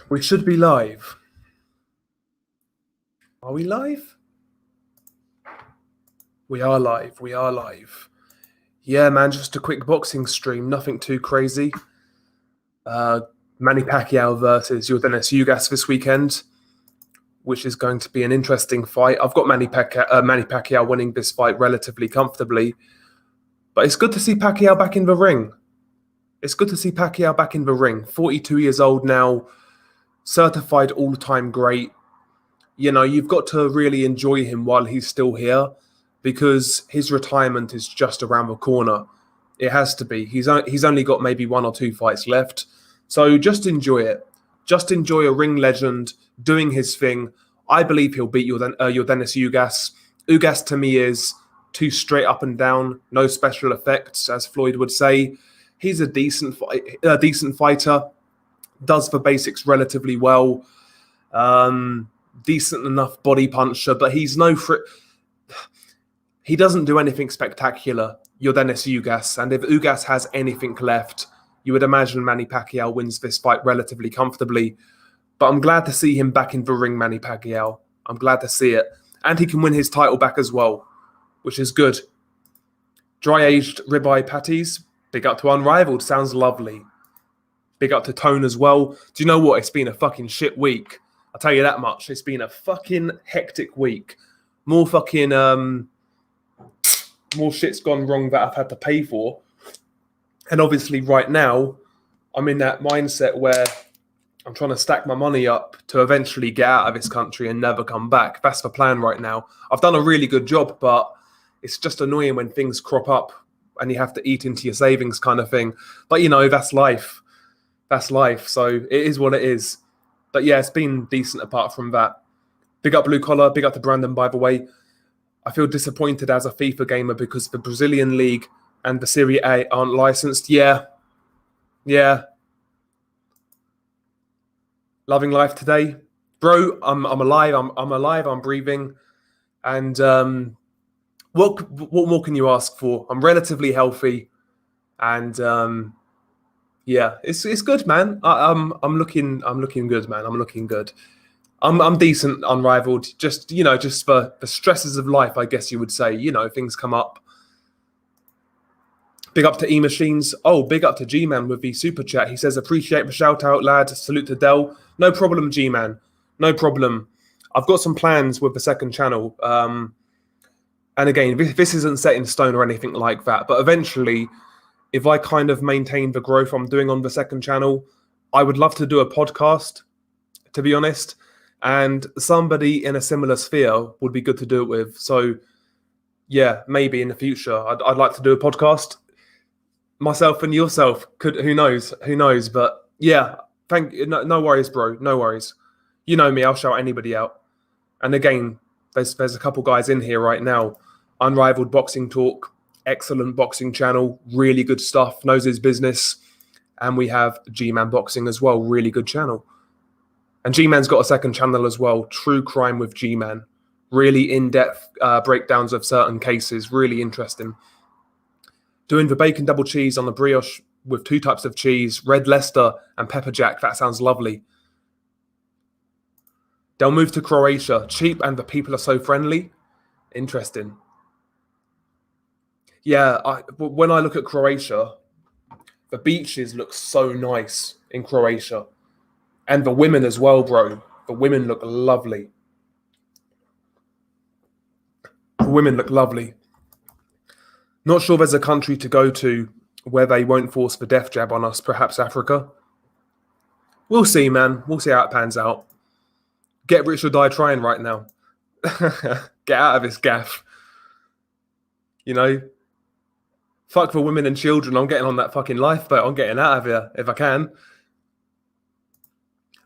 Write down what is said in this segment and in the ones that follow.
We should be live. Are we live? We are live. We are live. Yeah, man, just a quick boxing stream. Nothing too crazy. Manny Pacquiao versus Ugas this weekend, which is going to be an interesting fight. I've got Manny Pacquiao winning this fight relatively comfortably, but it's good to see Pacquiao back in the ring. 42 years old now, certified all-time great. You know, you've got to really enjoy him while he's still here, because his retirement is just around the corner. It has to be. He's only got maybe 1 or 2 fights left. So just enjoy it. Just enjoy a ring legend doing his thing. I believe he'll beat Dennis Ugas. Ugas to me is too straight up and down, no special effects, as Floyd would say. He's a decent fighter, does the basics relatively well, decent enough body puncher, but he's he doesn't do anything spectacular, Dennis Ugas. And if Ugas has anything left, you would imagine Manny Pacquiao wins this fight relatively comfortably. But I'm glad to see him back in the ring, Manny Pacquiao. I'm glad to see it. And he can win his title back as well, which is good. Dry-aged ribeye patties. Big up to Unrivaled. Sounds lovely. Big up to Tone as well. Do you know what? It's been a fucking shit week. I'll tell you that much. It's been a fucking hectic week. More shit's gone wrong that I've had to pay for. And obviously right now, I'm in that mindset where I'm trying to stack my money up to eventually get out of this country and never come back. That's the plan right now. I've done a really good job, but it's just annoying when things crop up and you have to eat into your savings kind of thing. But, you know, that's life. That's life. So it is what it is. But, yeah, it's been decent apart from that. Big up Blue Collar. Big up to Brandon, by the way. I feel disappointed as a FIFA gamer because the Brazilian League and the Serie A aren't licensed. Yeah. Loving life today. Bro, I'm alive. I'm alive. I'm breathing. And what more can you ask for? I'm relatively healthy. And yeah, it's good, man. I'm looking good, man. I'm looking good. I'm decent, Unrivaled. Just, you know, just for the stresses of life, I guess you would say. You know, things come up. Big up to E-Machines. Oh, big up to G-Man with the super chat. He says, appreciate the shout out, lad. Salute to Dell. No problem, G-Man. No problem. I've got some plans with the second channel. And again, this isn't set in stone or anything like that. But eventually, if I kind of maintain the growth I'm doing on the second channel, I would love to do a podcast, to be honest. And somebody in a similar sphere would be good to do it with. So, yeah, maybe in the future, I'd like to do a podcast. Myself and yourself could. Who knows? But yeah, no worries, bro. No worries. You know me. I'll shout anybody out. And again, there's a couple guys in here right now. Unrivaled Boxing Talk, excellent boxing channel, really good stuff. Knows his business. And we have G-Man Boxing as well, really good channel. And G-Man's got a second channel as well, True Crime with G-Man. Really in-depth breakdowns of certain cases, really interesting. Doing the bacon double cheese on the brioche with 2 types of cheese, red Leicester and pepper jack. That sounds lovely. They'll move to Croatia. Cheap and the people are so friendly. Interesting. Yeah, when I look at Croatia, the beaches look so nice in Croatia. And the women as well, bro. The women look lovely. Not sure there's a country to go to where they won't force the death jab on us. Perhaps Africa. We'll see, man. We'll see how it pans out. Get rich or die trying right now. Get out of this gaff. You know? Fuck for women and children. I'm getting on that fucking lifeboat. I'm getting out of here if I can.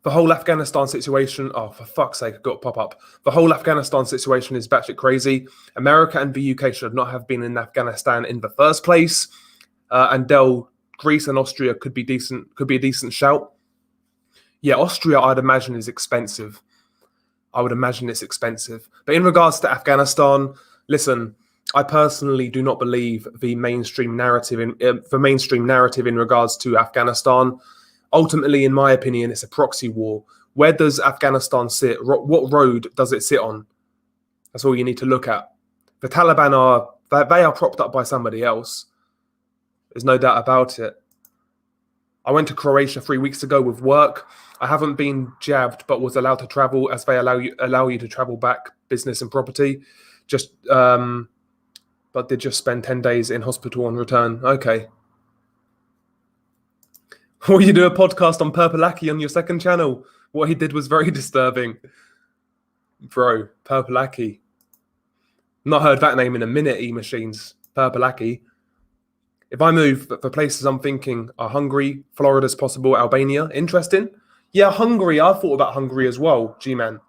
The whole Afghanistan situation, oh, for fuck's sake, I've got to pop up. The whole Afghanistan situation is batshit crazy. America and the UK should not have been in Afghanistan in the first place. And Greece and Austria could be a decent shout. Yeah, Austria, I'd imagine, is expensive. I would imagine it's expensive. But in regards to Afghanistan, listen, I personally do not believe the mainstream narrative in regards to Afghanistan. Ultimately, in my opinion, it's a proxy war. Where does Afghanistan sit? What road does it sit on? That's all you need to look at. The Taliban they are propped up by somebody else. There's no doubt about it. I went to Croatia 3 weeks ago with work. I haven't been jabbed, but was allowed to travel as they allow you to travel back, business and property. But did just spend 10 days in hospital on return. Okay. Will you do a podcast on Purpleaki on your second channel? What he did was very disturbing. Bro, Purpleaki. Not heard that name in a minute, E-Machines. Purpleaki. If I move, the places I'm thinking are Hungary, Florida's possible, Albania. Interesting. Yeah, Hungary. I thought about Hungary as well, G-Man.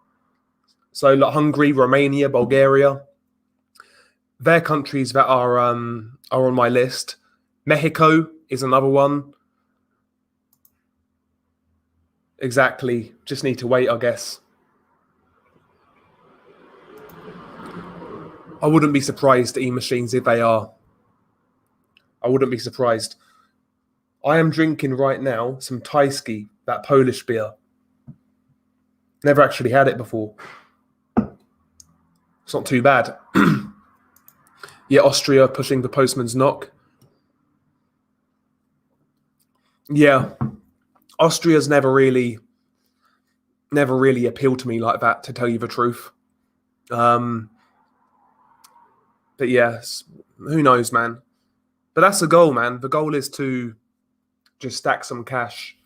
So like Hungary, Romania, Bulgaria. They're countries that are on my list. Mexico is another one. Exactly. Just need to wait, I guess. I wouldn't be surprised, E-Machines, if they are. I wouldn't be surprised. I am drinking right now some Tyskie, that Polish beer. Never actually had it before. It's not too bad. Yeah, Austria pushing the postman's knock. Yeah, Austria's never really appealed to me like that, to tell you the truth. But yes, who knows, man. But that's the goal, man. The goal is to just stack some cash.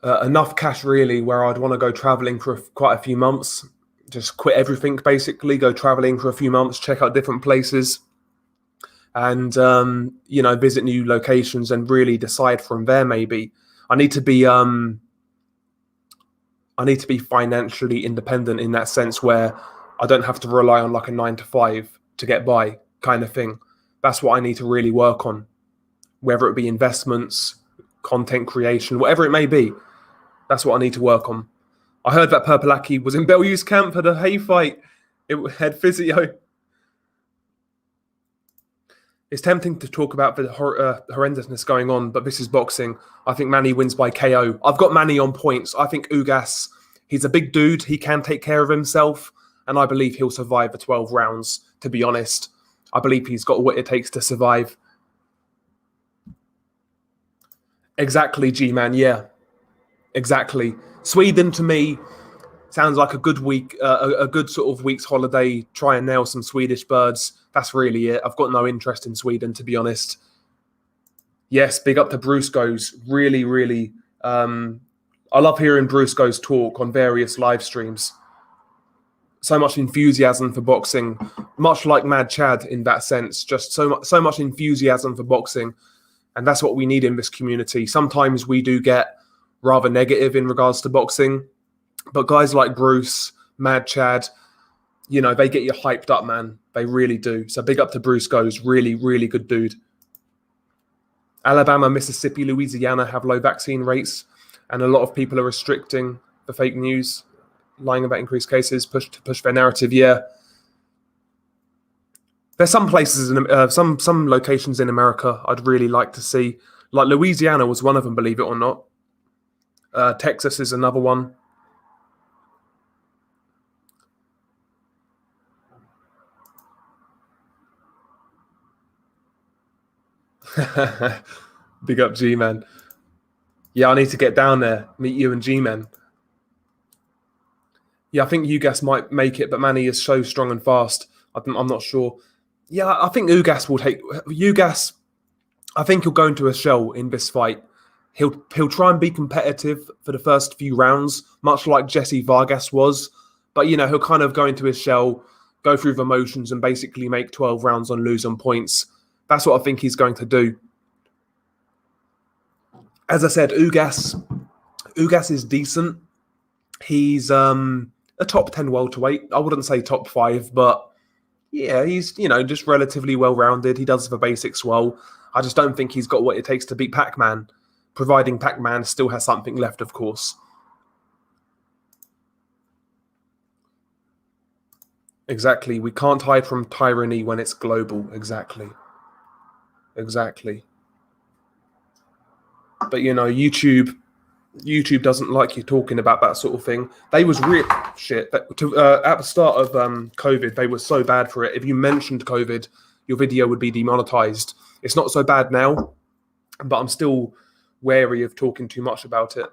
Enough cash, really, where I'd want to go traveling for quite a few months. Just quit everything, basically. Go traveling for a few months, check out different places. And, visit new locations and really decide from there, maybe. I need to be financially independent in that sense, where I don't have to rely on like a 9 to 5 to get by kind of thing. That's what I need to really work on, whether it be investments, content creation, whatever it may be. That's what I need to work on. I heard that Purpleaki was in Belyu's camp for the hay fight. It had physio. It's tempting to talk about the horrendousness going on, but this is boxing. I think Manny wins by KO. I've got Manny on points. I think Ugas, he's a big dude. He can take care of himself, and I believe he'll survive the 12 rounds, to be honest. I believe he's got what it takes to survive. Exactly, G-Man, yeah. Exactly. Sweden, to me, sounds like a good week, a good sort of week's holiday. Try and nail some Swedish birds. That's really it. I've got no interest in Sweden, to be honest. Yes, big up to Brusco's. Really, really. I love hearing Brusco's talk on various live streams. So much enthusiasm for boxing, much like Mad Chad in that sense. Just so much enthusiasm for boxing, and that's what we need in this community. Sometimes we do get rather negative in regards to boxing, but guys like Bruce, Mad Chad, they get you hyped up, man. They really do. So big up to Brusco's. Really, really good dude. Alabama, Mississippi, Louisiana have low vaccine rates, and a lot of people are restricting the fake news, lying about increased cases, push their narrative. Yeah, there's some places, some locations in America I'd really like to see. Like Louisiana was one of them, believe it or not. Texas is another one. Big up G-Man. Yeah, I need to get down there, meet you and G-Man. Yeah, I think Ugas might make it, but Manny is so strong and fast. I'm not sure. Yeah, I think Ugas will take... Ugas, I think he'll go into a shell in this fight. He'll try and be competitive for the first few rounds, much like Jesse Vargas was. But, he'll kind of go into his shell, go through the motions and basically make 12 rounds on lose on points. That's what I think he's going to do. As I said, Ugas is decent. He's a top 10 welterweight. I wouldn't say top 5, but yeah, he's, just relatively well-rounded. He does the basics well. I just don't think he's got what it takes to beat Pac-Man, providing Pac-Man still has something left, of course. Exactly. We can't hide from tyranny when it's global. Exactly. But YouTube doesn't like you talking about that sort of thing. They was real shit. At the start of COVID, they were so bad for it. If you mentioned COVID, your video would be demonetized. It's not so bad now, but I'm still wary of talking too much about it.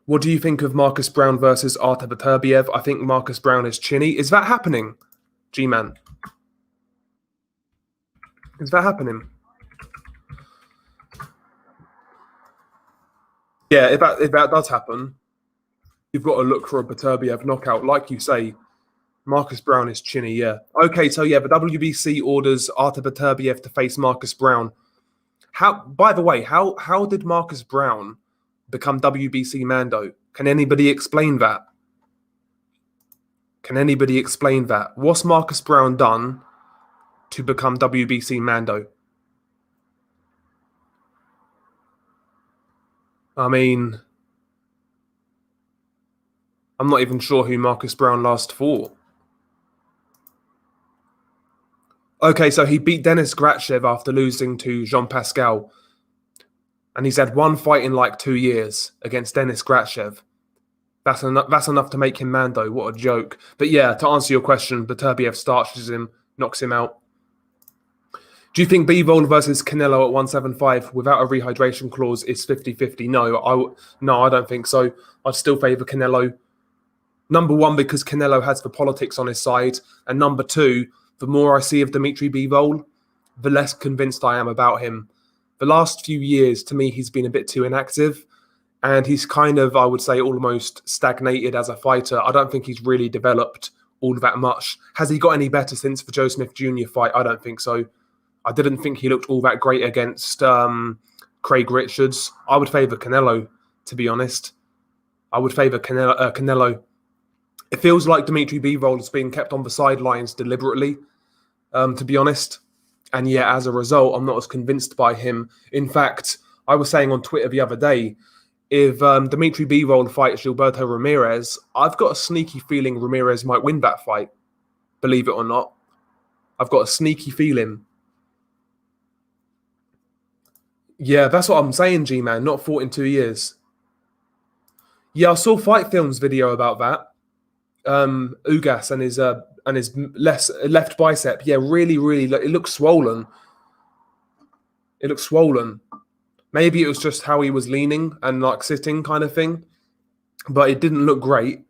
What do you think of Marcus Brown versus Artur Beterbiev? I think Marcus Brown is chinny. Is that happening, G-Man? Is that happening? Yeah, if that does happen, you've got to look for a Beterbiev knockout. Like you say, Marcus Brown is chinny, yeah. Okay, so yeah, the WBC orders Artur Beterbiev to face Marcus Brown. By the way, how did Marcus Brown become WBC Mando? Can anybody explain that? Can anybody explain that? What's Marcus Brown done to become WBC Mando? I mean, I'm not even sure who Marcus Brown last fought. Okay, so he beat Denis Grachev after losing to Jean Pascal. And he's had one fight in like 2 years against Denis Grachev. That's enough to make him Mando. What a joke. But yeah, to answer your question, Beterbiev starches him, knocks him out. Do you think Bivol versus Canelo at 175 without a rehydration clause is 50-50? No, I don't think so. I'd still favour Canelo. Number one, because Canelo has the politics on his side. And number two, the more I see of Dimitri Bivol, the less convinced I am about him. The last few years, to me, he's been a bit too inactive. And he's kind of, I would say, almost stagnated as a fighter. I don't think he's really developed all that much. Has he got any better since the Joe Smith Jr. fight? I don't think so. I didn't think he looked all that great against Craig Richards. I would favour Canelo, to be honest. I would favour Canelo. It feels like Dimitri Bivol is being kept on the sidelines deliberately, to be honest. And yeah, as a result, I'm not as convinced by him. In fact, I was saying on Twitter the other day, if Dimitri Bivol fights Gilberto Ramirez, I've got a sneaky feeling Ramirez might win that fight. Believe it or not. I've got a sneaky feeling. Yeah, that's what I'm saying, G-Man. Not fought in 2 years. Yeah, I saw Fight Film's video about that. Ugas and his left bicep. Yeah, really, it looks swollen. It looks swollen. Maybe it was just how he was leaning and like sitting kind of thing. But it didn't look great.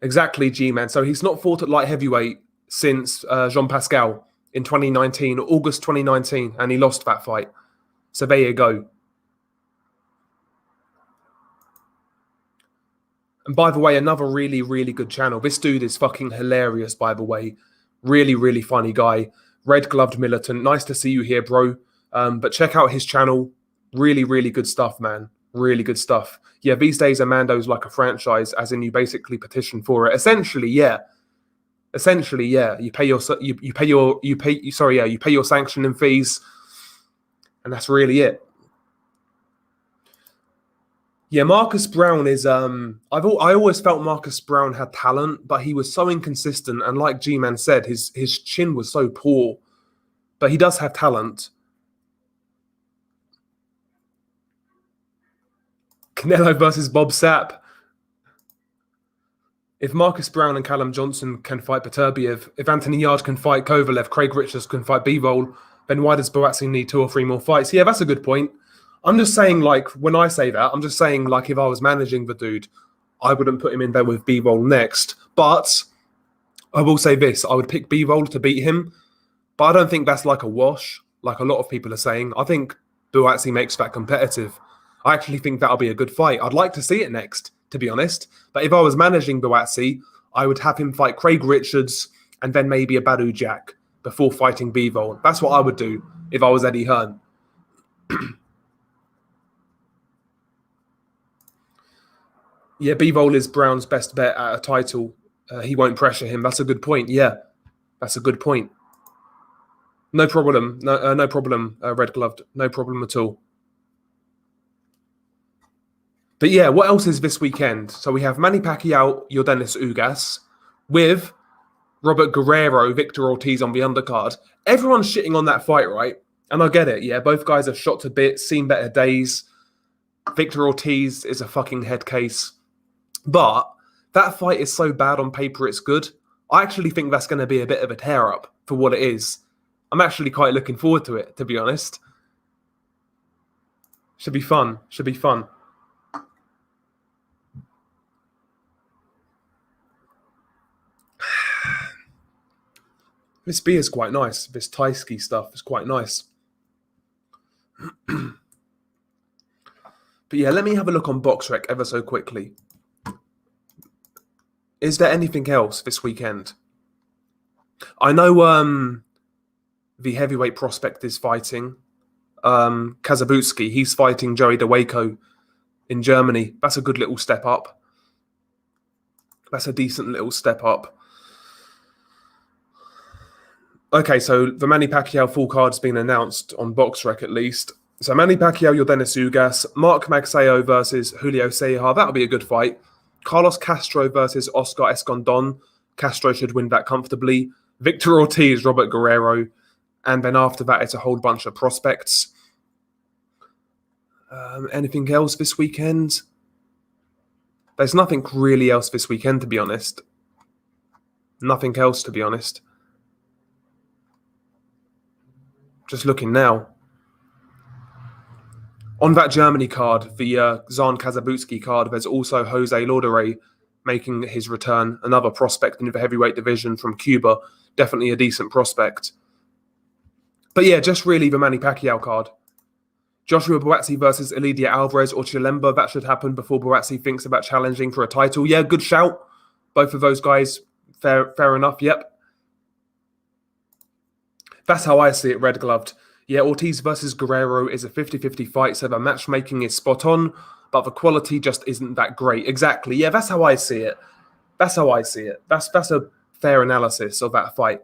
Exactly, G-Man. So he's not fought at light heavyweight since Jean Pascal in 2019, August 2019, and he lost that fight. So there you go. And by the way, another really, really good channel. This dude is fucking hilarious, by the way. Really, really funny guy. Red Gloved Militant. Nice to see you here, bro. But check out his channel. Really, really good stuff, man. Really good stuff. Yeah, these days, Amando's like a franchise, as in you basically petition for it. Essentially, yeah. You pay your sanctioning fees, and that's really it. Yeah, Marcus Brown is I always felt Marcus Brown had talent, but he was so inconsistent, and like G-Man said, his chin was so poor. But he does have talent. Canelo versus Bob Sapp. If Marcus Brown and Callum Johnson can fight Beterbiev, if Anthony Yarde can fight Kovalev, Craig Richards can fight Bivol, then why does Boateng need 2 or 3 more fights? Yeah, that's a good point. I'm just saying, like, when I say that, I'm just saying, like, if I was managing the dude, I wouldn't put him in there with Bivol next. But I will say this, I would pick Bivol to beat him, but I don't think that's like a wash, like a lot of people are saying. I think Boateng makes that competitive. I actually think that'll be a good fight. I'd like to see it next, to be honest. But if I was managing Boateng, I would have him fight Craig Richards and then maybe a Badu Jack before fighting Bivol. That's what I would do if I was Eddie Hearn. Yeah, Bivol is Brown's best bet at a title. He won't pressure him. That's a good point. Yeah, that's a good point. No problem. No problem, Red Gloved. No problem at all. But yeah, what else is this weekend? So we have Manny Pacquiao, Yordenis Ugas, with Robert Guerrero, Victor Ortiz on the undercard. Everyone's shitting on that fight, right? And I get it, yeah. Both guys have shot to bits, seen better days. Victor Ortiz is a fucking head case. But that fight is so bad on paper, it's good. I actually think that's going to be a bit of a tear-up for what it is. I'm actually quite looking forward to it, to be honest. Should be fun. Should be fun. This beer is quite nice. This Thai ski stuff is quite nice. But yeah, let me have a look on BoxRec ever so quickly. Is there anything else this weekend? I know the heavyweight prospect is fighting. Kazabutsky, he's fighting Joey DeWaco in Germany. That's a good little step up. That's a decent little step up. Okay, so the Manny Pacquiao full card's been announced on BoxRec at least. So Manny Pacquiao, Yordenis Ugas, Mark Magsayo versus Julio Ceja. That'll be a good fight. Carlos Castro versus Oscar Escondon. Castro should win that comfortably. Victor Ortiz, Robert Guerrero. And then after that, it's a whole bunch of prospects. Anything else this weekend? There's nothing really else this weekend, to be honest. Nothing else, to be honest. Just looking now. On that Germany card, the Zan Kazabutsky card, there's also Jose Lauderay making his return, another prospect in the heavyweight division from Cuba. Definitely a decent prospect. But yeah, just really the Manny Pacquiao card. Joshua Buatsi versus Elidia Alvarez or Chilemba. That should happen before Buatsi thinks about challenging for a title. Yeah, good shout. Both of those guys, fair enough, yep. That's how I see it, red-gloved. Yeah, Ortiz versus Guerrero is a 50-50 fight, so the matchmaking is spot on, but the quality just isn't that great. Exactly. Yeah, that's how I see it. That's how I see it. That's a fair analysis of that fight.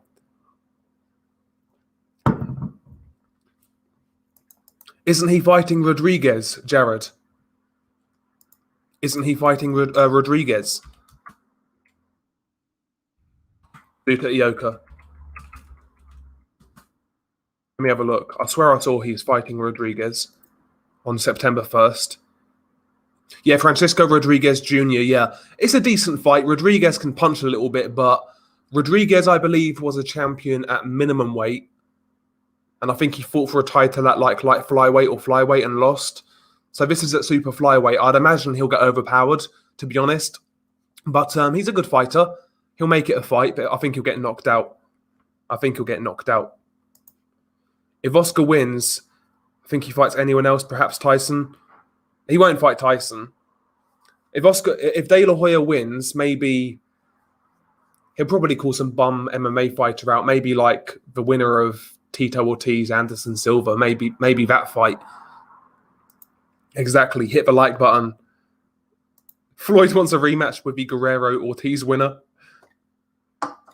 Isn't he fighting Rodriguez, Jared? Isn't he fighting Rodriguez? Luka Ioka. Let me have a look. I swear I saw he's fighting Rodriguez on September 1st. Yeah, Francisco Rodriguez Jr., yeah. It's a decent fight. Rodriguez can punch a little bit, but Rodriguez, I believe, was a champion at minimum weight. And I think he fought for a title at like flyweight or flyweight and lost. So this is at super flyweight. I'd imagine he'll get overpowered, to be honest. But he's a good fighter. He'll make it a fight, but I think he'll get knocked out. If Oscar wins, I think he fights anyone else, perhaps Tyson. He won't fight Tyson. If De La Hoya wins, maybe he'll probably call some bum MMA fighter out. Maybe like the winner of Tito Ortiz, Anderson Silva. Maybe that fight. Exactly. Hit the like button. Floyd wants a rematch with the Guerrero Ortiz winner.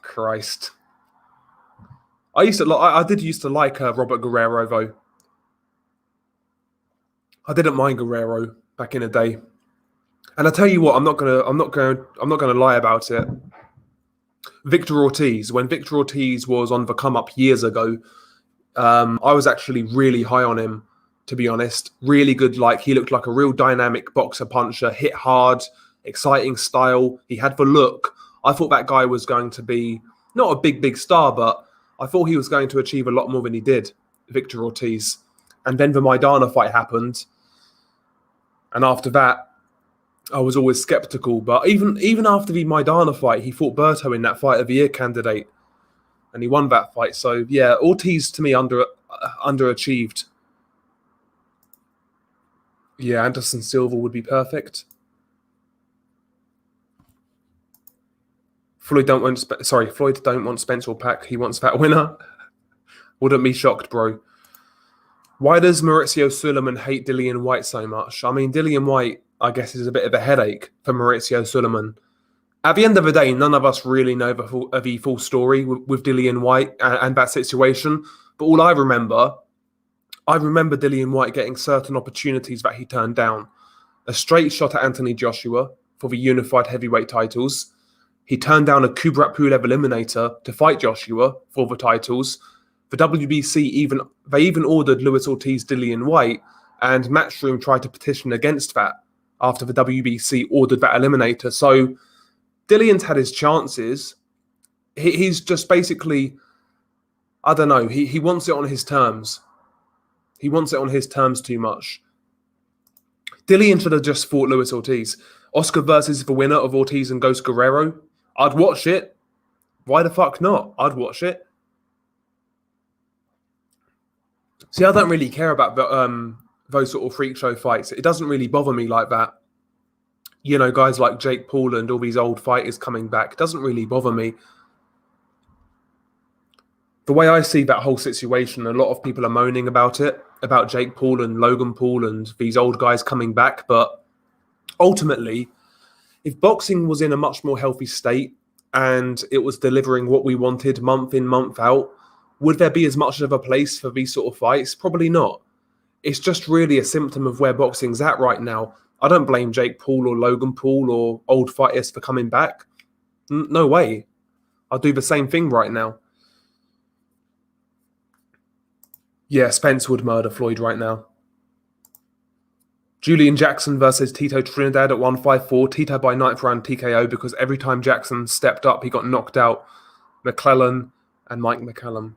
Christ. I did used to like Robert Guerrero though. I didn't mind Guerrero back in the day. And I tell you what, I'm not gonna lie about it. Victor Ortiz, when Victor Ortiz was on the come up years ago, I was actually really high on him, to be honest. Really good, he looked like a real dynamic boxer puncher, hit hard, exciting style. He had the look. I thought that guy was going to be not a big star, but I thought he was going to achieve a lot more than he did, Victor Ortiz. And then the Maidana fight happened. And after that, I was always skeptical. But even after the Maidana fight, he fought Berto in that Fight of the Year candidate. And he won that fight. So, yeah, Ortiz, to me, underachieved. Yeah, Anderson Silva would be perfect. Floyd don't want Spence or Pac. He wants that winner. Wouldn't be shocked, bro. Why does Mauricio Suleiman hate Dillian White so much? I mean, Dillian White, I guess, is a bit of a headache for Mauricio Suleiman. At the end of the day, none of us really know the full story with Dillian White and that situation. But all I remember Dillian White getting certain opportunities that he turned down. A straight shot at Anthony Joshua for the unified heavyweight titles. He turned down a Kubrat Pulev eliminator to fight Joshua for the titles. The WBC even ordered Luis Ortiz, Dillian White, and Matchroom tried to petition against that after the WBC ordered that eliminator. So Dillian's had his chances. He's just basically, I don't know, he wants it on his terms. He wants it on his terms too much. Dillian should have just fought Luis Ortiz. Oscar versus the winner of Ortiz and Ghost Guerrero. I'd watch it. Why the fuck not? I'd watch it. See, I don't really care about those sort of freak show fights. It doesn't really bother me like that. You know, guys like Jake Paul and all these old fighters coming back. It doesn't really bother me. The way I see that whole situation, a lot of people are moaning about it, about Jake Paul and Logan Paul and these old guys coming back. But ultimately, if boxing was in a much more healthy state and it was delivering what we wanted month in, month out, would there be as much of a place for these sort of fights? Probably not. It's just really a symptom of where boxing's at right now. I don't blame Jake Paul or Logan Paul or old fighters for coming back. No way. I'll do the same thing right now. Yeah, Spence would murder Floyd right now. Julian Jackson versus Tito Trinidad at 154. Tito by 9th round TKO because every time Jackson stepped up, he got knocked out. McClellan and Mike McCallum.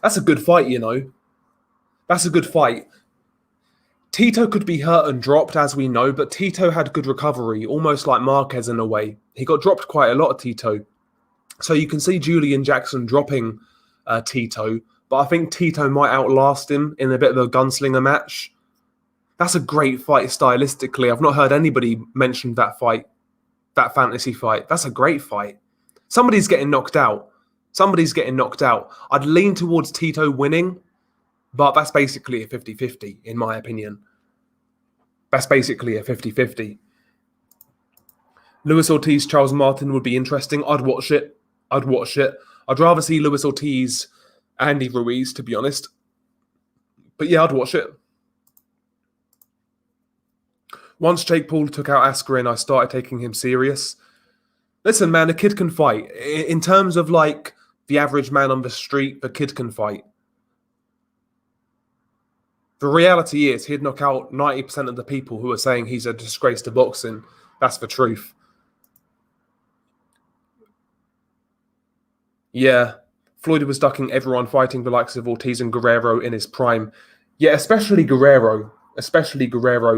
That's a good fight, you know. That's a good fight. Tito could be hurt and dropped, as we know, but Tito had good recovery, almost like Marquez in a way. He got dropped quite a lot, Tito. So you can see Julian Jackson dropping Tito, but I think Tito might outlast him in a bit of a gunslinger match. That's a great fight stylistically. I've not heard anybody mention that fight, that fantasy fight. That's a great fight. Somebody's getting knocked out. Somebody's getting knocked out. I'd lean towards Tito winning, but that's basically a 50-50, in my opinion. That's basically a 50-50. Luis Ortiz, Charles Martin would be interesting. I'd watch it. I'd watch it. I'd rather see Luis Ortiz, Andy Ruiz, to be honest. But yeah, I'd watch it. Once Jake Paul took out Askren, I started taking him serious. Listen, man, a kid can fight. In terms of, like, the average man on the street, the kid can fight. The reality is he'd knock out 90% of the people who are saying he's a disgrace to boxing. That's the truth. Yeah, Floyd was ducking everyone fighting the likes of Ortiz and Guerrero in his prime. Yeah, especially Guerrero.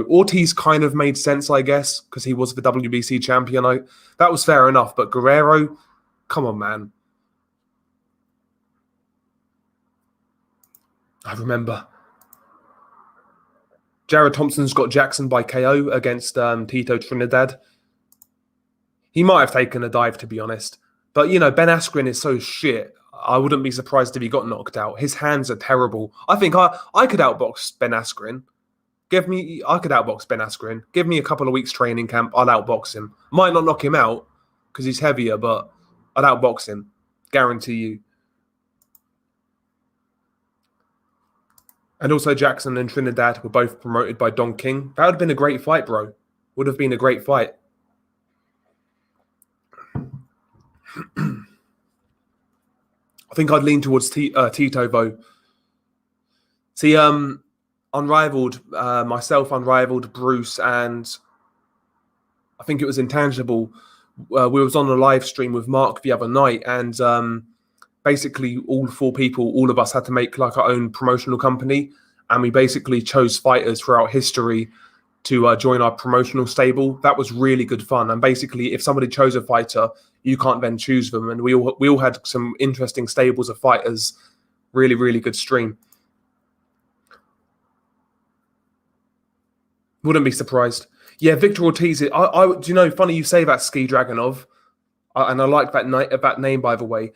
Ortiz kind of made sense, I guess, because he was the WBC champion. That was fair enough, but Guerrero, come on, man. I remember. Jared Thompson's got Jackson by KO against Tito Trinidad. He might have taken a dive, to be honest. But, you know, Ben Askren is so shit. I wouldn't be surprised if he got knocked out. His hands are terrible. I think I could outbox Ben Askren. I could outbox Ben Askren. Give me a couple of weeks training camp. I'll outbox him. Might not knock him out because he's heavier, but I'd outbox him. Guarantee you. And also Jackson and Trinidad were both promoted by Don King. That would have been a great fight, bro. Would have been a great fight. I think I'd lean towards Tito, though. See, Unrivaled, myself, Unrivaled, Bruce, and I think it was Intangible. We was on a live stream with Mark the other night, and basically all four people, all of us had to make like our own promotional company, and we basically chose fighters throughout history to join our promotional stable. That was really good fun. And basically, if somebody chose a fighter, you can't then choose them. And we all had some interesting stables of fighters. Really, really good stream. Wouldn't be surprised. Yeah, Victor Ortiz. Do you know? Funny you say that, Ski Dragonov, and I like that name, by the way.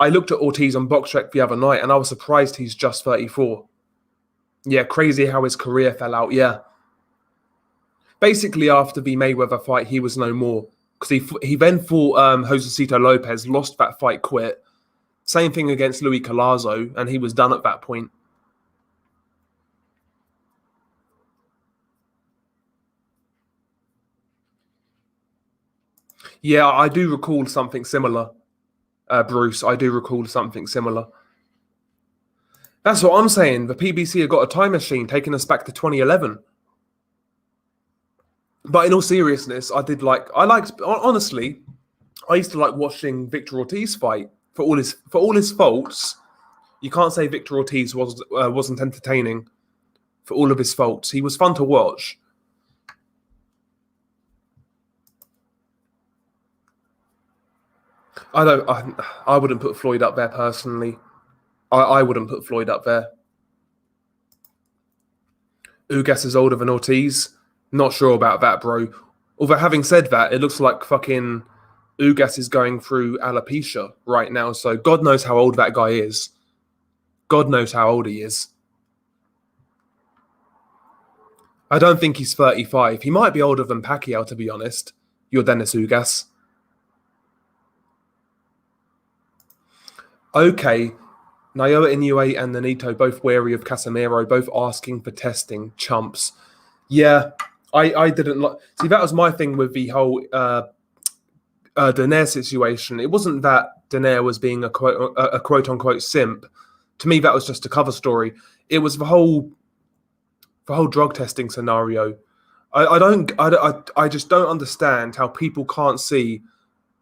I looked at Ortiz on BoxRec the other night, and I was surprised he's just 34. Yeah, crazy how his career fell out. Yeah. Basically, after the Mayweather fight, he was no more because he then fought Josecito Lopez, lost that fight, quit. Same thing against Luis Collazo, and he was done at that point. Yeah, I do recall something similar, Bruce. I do recall something similar. That's what I'm saying. The PBC have got a time machine taking us back to 2011. But in all seriousness, honestly, I used to like watching Victor Ortiz fight. For all his faults, you can't say Victor Ortiz wasn't entertaining. For all of his faults, he was fun to watch. I wouldn't put Floyd up there personally. I wouldn't put Floyd up there. Ugas is older than Ortiz. Not sure about that, bro. Although having said that, it looks like fucking Ugas is going through alopecia right now. So God knows how old that guy is. God knows how old he is. I don't think he's 35. He might be older than Pacquiao, to be honest. You're Dennis Ugas. Okay. Naoya Inoue and Nonito both wary of Casemiro, both asking for testing. Chumps. Yeah, I didn't like... See, that was my thing with the whole Daenerys situation. It wasn't that Daenerys was being a quote-unquote simp. To me, that was just a cover story. It was the whole drug testing scenario. I just don't understand how people can't see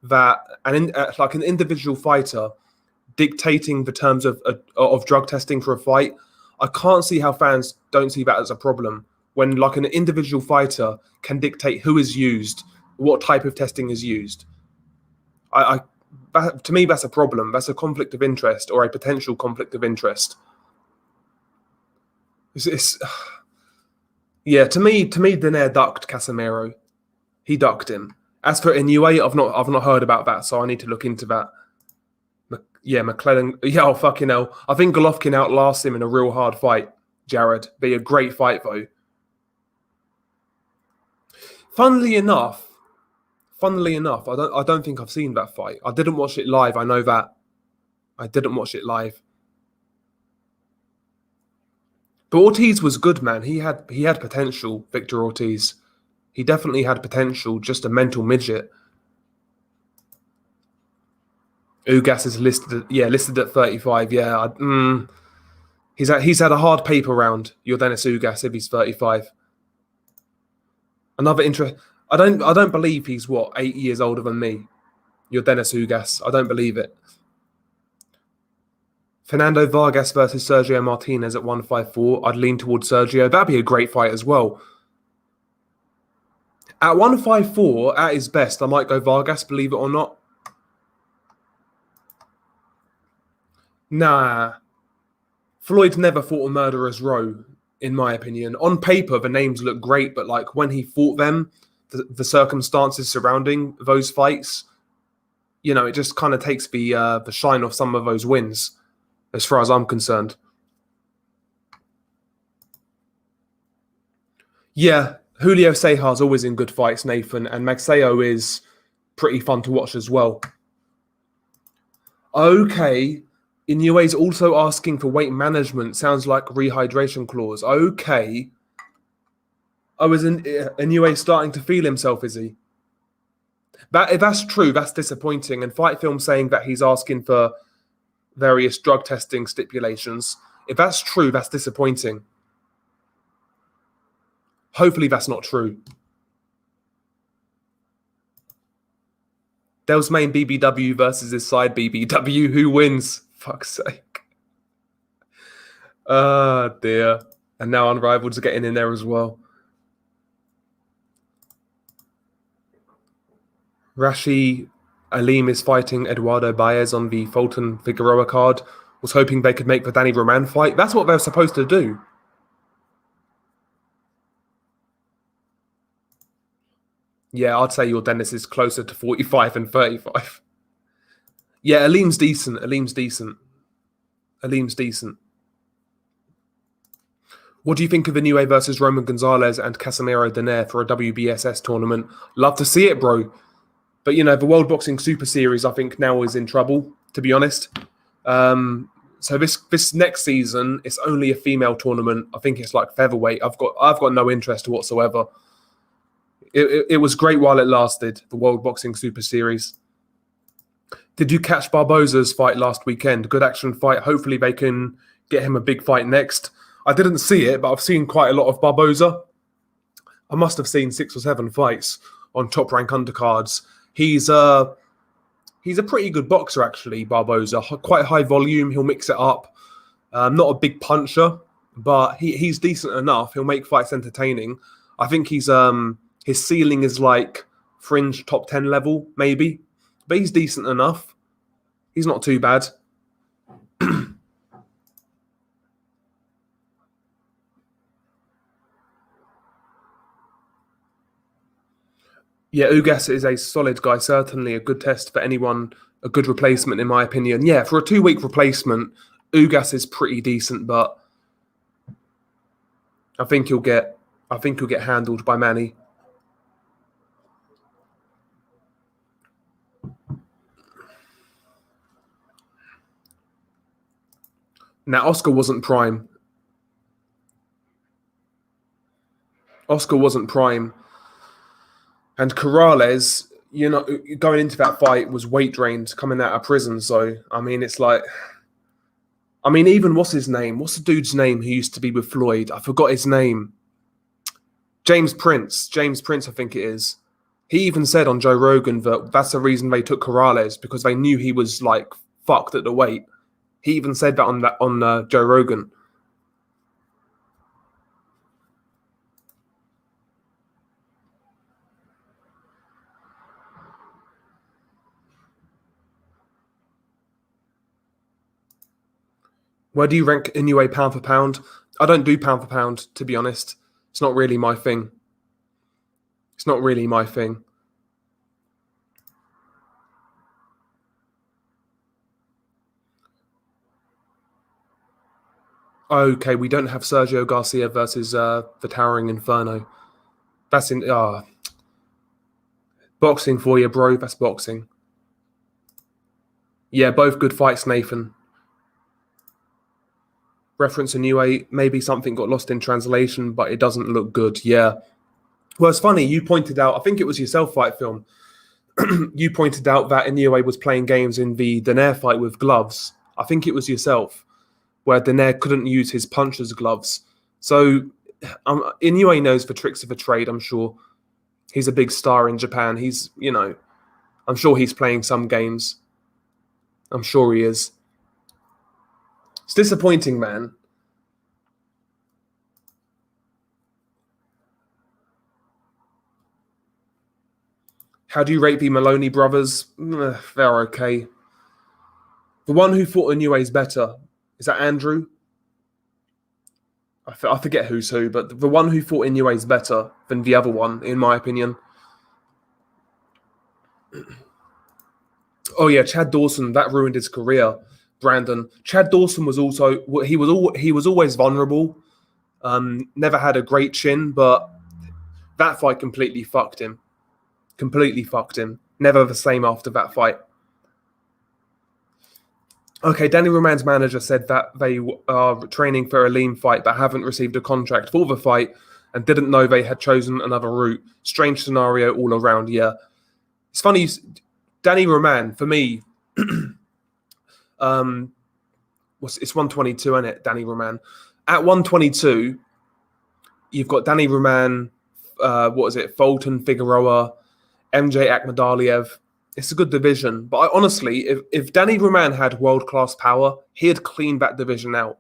that an individual fighter dictating the terms of drug testing for a fight. I can't see how fans don't see that as a problem when like an individual fighter can dictate who is used, what type of testing is used. To me, that's a problem. That's a conflict of interest or a potential conflict of interest. Yeah, to me, Daenerys ducked Casemiro. He ducked him. As for Inoue, I've not heard about that, so I need to look into that. Yeah, McClellan. Yeah, oh, fucking hell. I think Golovkin outlasts him in a real hard fight, Jared. Be a great fight, though. Funnily enough, I don't think I've seen that fight. I didn't watch it live. I know that. I didn't watch it live. But Ortiz was good, man. He had potential, Victor Ortiz. He definitely had potential, just a mental midget. Ugas is listed at 35. Yeah, he's had a hard paper round. You're Dennis Ugas if he's 35. Another interest. I don't believe he's 8 years older than me. You're Dennis Ugas. I don't believe it. Fernando Vargas versus Sergio Martinez at 154. I'd lean towards Sergio. That'd be a great fight as well. At 154, at his best, I might go Vargas, believe it or not. Nah. Floyd never fought a murderer's row, in my opinion. On paper, the names look great, but like when he fought them, the circumstances surrounding those fights, it just kind of takes the shine off some of those wins, as far as I'm concerned. Yeah, Julio Cejar's always in good fights, Nathan, and Maxeo is pretty fun to watch as well. Okay, Inoue's also asking for weight management. Sounds like rehydration clause. Okay. Oh, is Inoue starting to feel himself, is he? If that's true, that's disappointing. And Fight Film saying that he's asking for various drug testing stipulations. If that's true, that's disappointing. Hopefully that's not true. Del's main BBW versus his side BBW. Who wins? Fuck's sake. Dear. And now Unrivaled's getting in there as well. Rashi Aleem is fighting Eduardo Baez on the Fulton Figueroa card. Was hoping they could make the Danny Roman fight. That's what they're supposed to do. Yeah, I'd say your Dennis is closer to 45 and 35. Yeah, Aleem's decent. What do you think of Inoue versus Roman Gonzalez and Casemiro Daenerys for a WBSS tournament? Love to see it, bro. But, the World Boxing Super Series, I think, now is in trouble, to be honest. So this next season, it's only a female tournament. I think it's like featherweight. I've got no interest whatsoever. It was great while it lasted, the World Boxing Super Series. Did you catch Barboza's fight last weekend? Good action fight. Hopefully they can get him a big fight next. I didn't see it, but I've seen quite a lot of Barboza. I must have seen 6 or 7 fights on top rank undercards. He's a pretty good boxer, actually, Barboza. Quite high volume. He'll mix it up. Not a big puncher, but he's decent enough. He'll make fights entertaining. I think his ceiling is like fringe top 10 level, maybe. But he's decent enough. He's not too bad. Yeah, Ugas is a solid guy. Certainly a good test for anyone. A good replacement, in my opinion. Yeah, for a 2-week replacement, Ugas is pretty decent, but I think he'll get handled by Manny. Now, Oscar wasn't prime. And Corrales, going into that fight was weight drained coming out of prison. So, I mean, it's like... I mean, even what's his name? What's the dude's name who used to be with Floyd? I forgot his name. James Prince, I think it is. He even said on Joe Rogan that that's the reason they took Corrales, because they knew he was like fucked at the weight. He even said that on Joe Rogan. Where do you rank Inoue pound for pound? I don't do pound for pound, to be honest. It's not really my thing. Okay, we don't have Sergio Garcia versus the Towering Inferno. That's in... boxing for you, bro. That's boxing. Yeah, both good fights, Nathan. Reference Inoue, maybe something got lost in translation, but it doesn't look good. Yeah. Well, it's funny. You pointed out, I think it was yourself, Fight Film. You pointed out that Inoue was playing games in the Daenerys fight with gloves. I think it was yourself, where Daenerys couldn't use his puncher's gloves. So Inoue knows the tricks of the trade, I'm sure. He's a big star in Japan. He's, I'm sure he's playing some games. I'm sure he is. It's disappointing, man. How do you rate the Maloney brothers? They're okay. The one who fought Inoue is better. Is that Andrew? I forget who's who, but the one who fought Inoue is better than the other one, in my opinion. Oh yeah, Chad Dawson, that ruined his career. Brandon. Chad Dawson was also he was always vulnerable. Never had a great chin, but that fight completely fucked him. Never the same after that fight. Okay, Danny Roman's manager said that they are training for a lean fight but haven't received a contract for the fight and didn't know they had chosen another route. Strange scenario all around, yeah. It's funny, Danny Roman, for me, it's 122, isn't it, Danny Roman? At 122, you've got Danny Roman, Fulton, Figueroa, MJ Akhmadaliev. It's a good division. But honestly, if Danny Roman had world-class power, he'd clean that division out.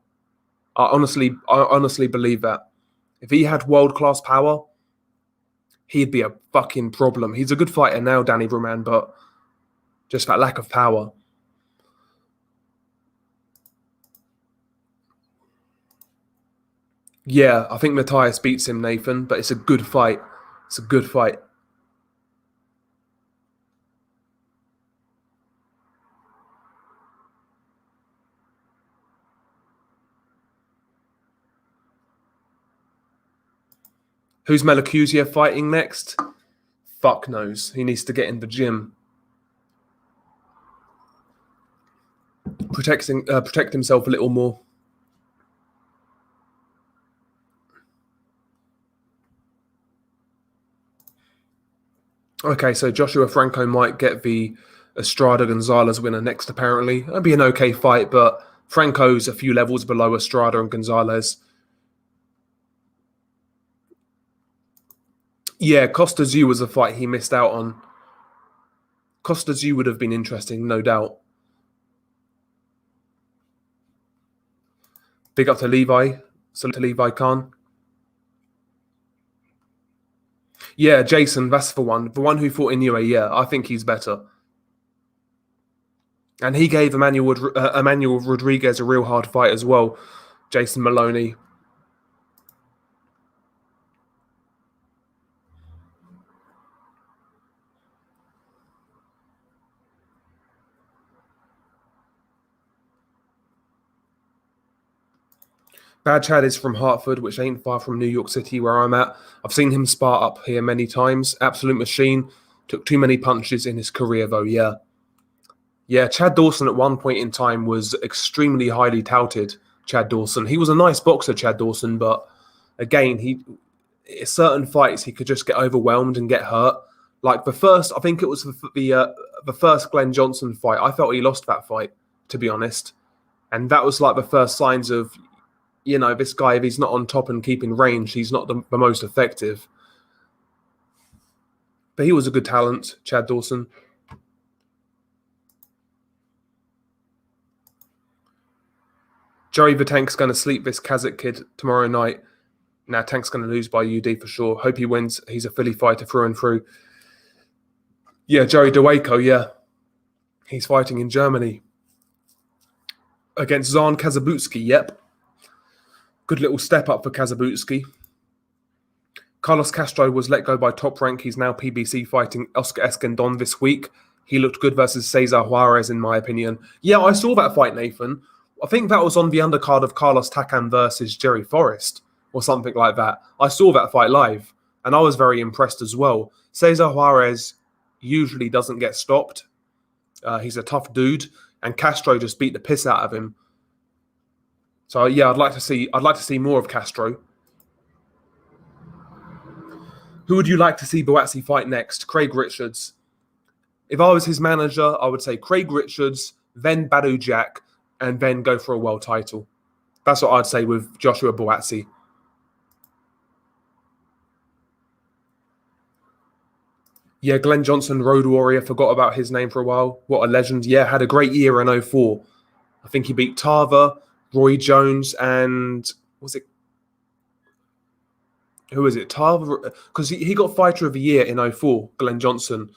I honestly believe that. If he had world-class power, he'd be a fucking problem. He's a good fighter now, Danny Roman, but just that lack of power. Yeah, I think Matthias beats him, Nathan, but it's a good fight. Who's Melakuziev fighting next? Fuck knows. He needs to get in the gym. Protect himself a little more. Okay, so Joshua Franco might get the Estrada Gonzalez winner next, apparently. That'd be an okay fight, but Franco's a few levels below Estrada and Gonzalez. Yeah, Costa Zoo was a fight he missed out on. Costa Zoo would have been interesting, no doubt. Big up to Levi. Salute to Levi Khan. Yeah, Jason, that's the one. The one who fought in UA, yeah. I think he's better. And he gave Emmanuel Rodriguez a real hard fight as well. Jason Maloney. Bad Chad is from Hartford, which ain't far from New York City, where I'm at. I've seen him spar up here many times. Absolute machine. Took too many punches in his career, though, yeah. Yeah, Chad Dawson at one point in time was extremely highly touted, Chad Dawson. He was a nice boxer, Chad Dawson, but again, in certain fights, he could just get overwhelmed and get hurt. Like the first, I think it was the first Glenn Johnson fight. I felt he lost that fight, to be honest. And that was like the first signs of, this guy, if he's not on top and keeping range, he's not the most effective. But he was a good talent, Chad Dawson. Joey the Tank's going to sleep this Kazakh kid tomorrow night. Now, Tank's going to lose by UD for sure. Hope he wins. He's a Philly fighter through and through. Yeah, Joey Deweyko, yeah. He's fighting in Germany. Against Zan Kazabutsky, yep. Good little step up for Kazabutsky. Carlos Castro was let go by Top Rank. He's now PBC fighting Oscar Escandon this week. He looked good versus Cesar Juarez, in my opinion. Yeah, I saw that fight, Nathan. I think that was on the undercard of Carlos Takam versus Jerry Forrest or something like that. I saw that fight live, and I was very impressed as well. Cesar Juarez usually doesn't get stopped. He's a tough dude, and Castro just beat the piss out of him. So yeah, I'd like to see more of Castro. Who would you like to see Buatsi fight next? Craig Richards. If I was his manager, I would say Craig Richards, then Badu Jack, and then go for a world title. That's what I'd say with Joshua Buatsi. Yeah, Glenn Johnson, Road Warrior, forgot about his name for a while. What a legend. Yeah, had a great year in 04. I think he beat Tarver, Roy Jones, and who is it? Tarver, because he got Fighter of the Year in 04, Glenn Johnson.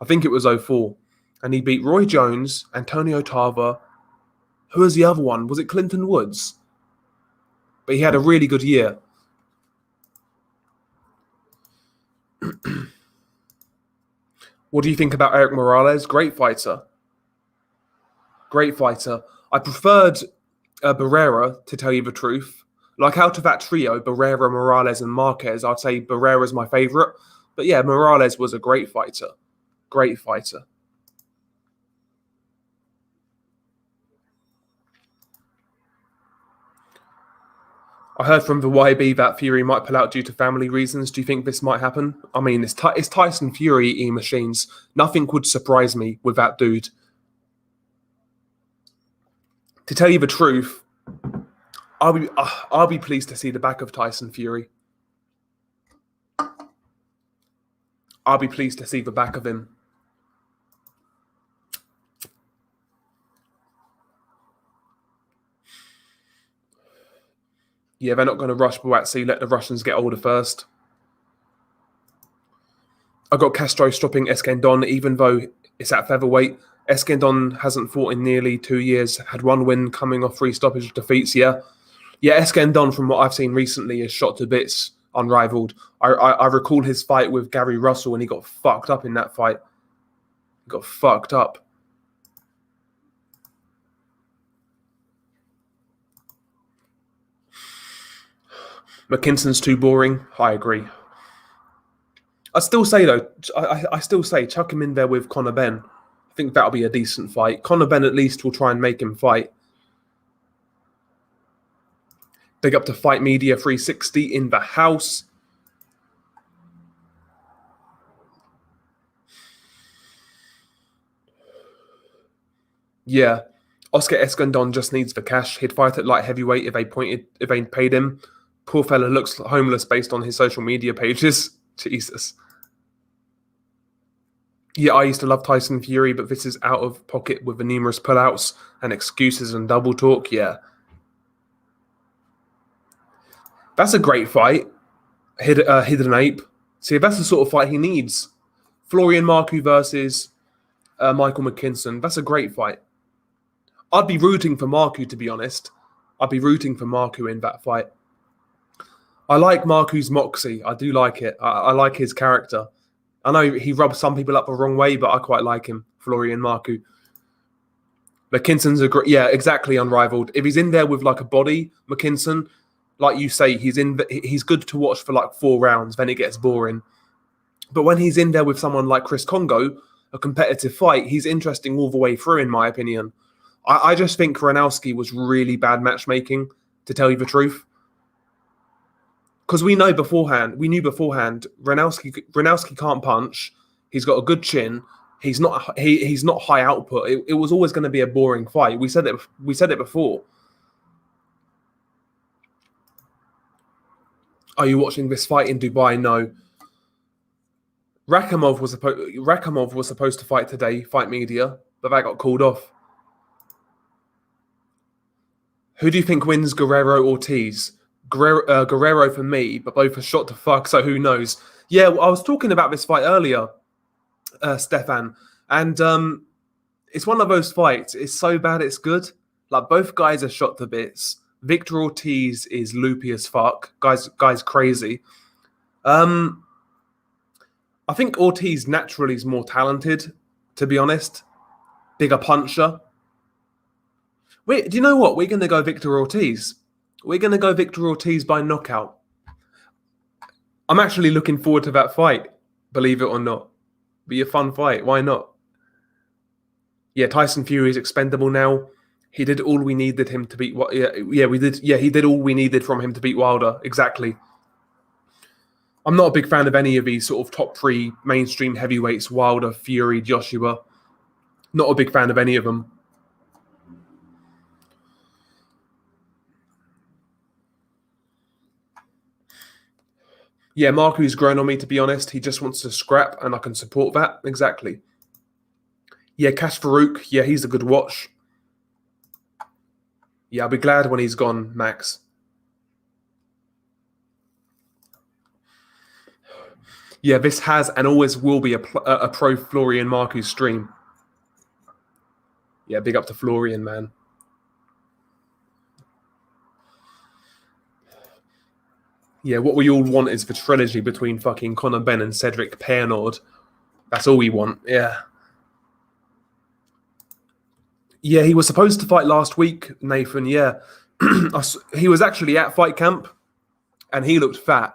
I think it was 04. And he beat Roy Jones, Antonio Tarver. Who was the other one? Was it Clinton Woods? But he had a really good year. What do you think about Eric Morales? Great fighter. Great fighter. I preferred Barrera, to tell you the truth. Like out of that trio, Barrera, Morales, and Marquez, I'd say Barrera's my favorite. But yeah, Morales was a great fighter. Great fighter. I heard from the YB that Fury might pull out due to family reasons. Do you think this might happen? I mean, it's Tyson Fury, E-Machines. Nothing would surprise me with that dude. To tell you the truth, I'll be pleased to see the back of Tyson Fury. I'll be pleased to see the back of him. Yeah, they're not going to rush Buatsi. Let the Russians get older first. I got Castro stopping Escandon, even though it's at featherweight. Escandon hasn't fought in nearly 2 years. Had one win coming off 3 stoppage defeats, yeah. Yeah, Escandon, from what I've seen recently, is shot to bits, unrivaled. I recall his fight with Gary Russell, and he got fucked up in that fight. He got fucked up. McKinson's too boring. I agree. I still say, though, I still say chuck him in there with Conor Benn. I think that'll be a decent fight. Conor Benn at least will try and make him fight. Big up to Fight Media 360 in the house. Yeah. Oscar Escandon just needs the cash. He'd fight at light heavyweight if they paid him. Poor fella looks homeless based on his social media pages. Jesus. Yeah, I used to love Tyson Fury, but this is out of pocket with the numerous pullouts and excuses and double talk. Yeah. That's a great fight. Hidden Ape. See, that's the sort of fight he needs. Florian Marku versus Michael McKinson. That's a great fight. I'd be rooting for Marku, to be honest. I'd be rooting for Marku in that fight. I like Marku's moxie. I do like it. I like his character. I know he rubs some people up the wrong way, but I quite like him, Florian Marku. McKinson's exactly unrivaled. If he's in there with like a body, McKinson, like you say, he's good to watch for like 4 rounds, then it gets boring. But when he's in there with someone like Chris Kongo, a competitive fight, he's interesting all the way through, in my opinion. I just think Ranowski was really bad matchmaking, to tell you the truth. Because we knew beforehand, Ranowski can't punch. He's got a good chin. He's not high output. It was always going to be a boring fight. We said it before. Are you watching this fight in Dubai? No. Rakhimov was supposed to fight today, Fight Media, but that got called off. Who do you think wins, Guerrero or Ortiz? Guerrero for me, but both are shot to fuck, so who knows? Yeah, I was talking about this fight earlier, Stefan, and it's one of those fights. It's so bad it's good. Like, both guys are shot to bits. Victor Ortiz is loopy as fuck. Guy's crazy. I think Ortiz naturally is more talented, to be honest. Bigger puncher. Wait, do you know what? We're going to go Victor Ortiz. We're going to go Victor Ortiz by knockout. I'm actually looking forward to that fight, believe it or not. Be a fun fight. Why not? Yeah, Tyson Fury is expendable now. He did all we needed him to beat. We did. Yeah, he did all we needed from him to beat Wilder. Exactly. I'm not a big fan of any of these sort of top 3 mainstream heavyweights: Wilder, Fury, Joshua. Not a big fan of any of them. Yeah, Marku's grown on me, to be honest. He just wants to scrap, and I can support that. Exactly. Yeah, Kash Farouk. Yeah, he's a good watch. Yeah, I'll be glad when he's gone, Max. Yeah, this has and always will be a pro Florian Marku stream. Yeah, big up to Florian, man. Yeah, what we all want is the trilogy between fucking Conor Benn and Cedric Pernod. That's all we want, yeah. Yeah, he was supposed to fight last week, Nathan, yeah. He was actually at fight camp, and he looked fat.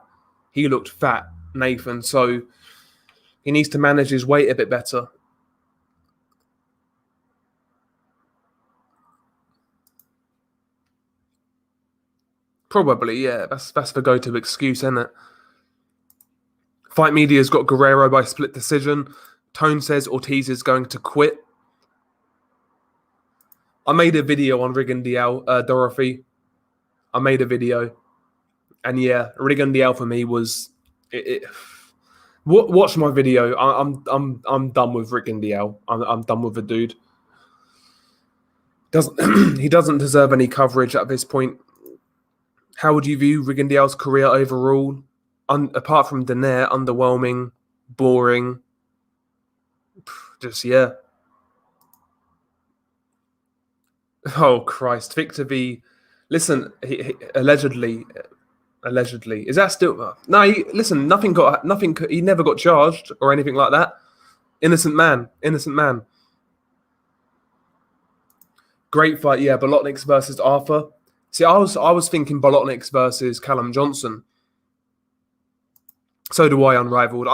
He looked fat, Nathan, so he needs to manage his weight a bit better. Probably, yeah. That's the go-to excuse, isn't it? Fight Media's got Guerrero by split decision. Tone says Ortiz is going to quit. I made a video on Rigondeaux, Dorothy. I made a video. And yeah, Rigondeaux for me was... Watch my video. I'm done with Rigondeaux. I'm done with the dude. He doesn't deserve any coverage at this point. How would you view Rigondeaux's career overall? Apart from Denaire, underwhelming, boring. Just, yeah. Oh, Christ. Victor V. Listen, he allegedly. Is that still... No, listen, nothing. He never got charged or anything like that. Innocent man. Great fight, yeah. Bolotniks versus Arthur. See, I was thinking Bolotniks versus Callum Johnson. So do I, Unrivaled.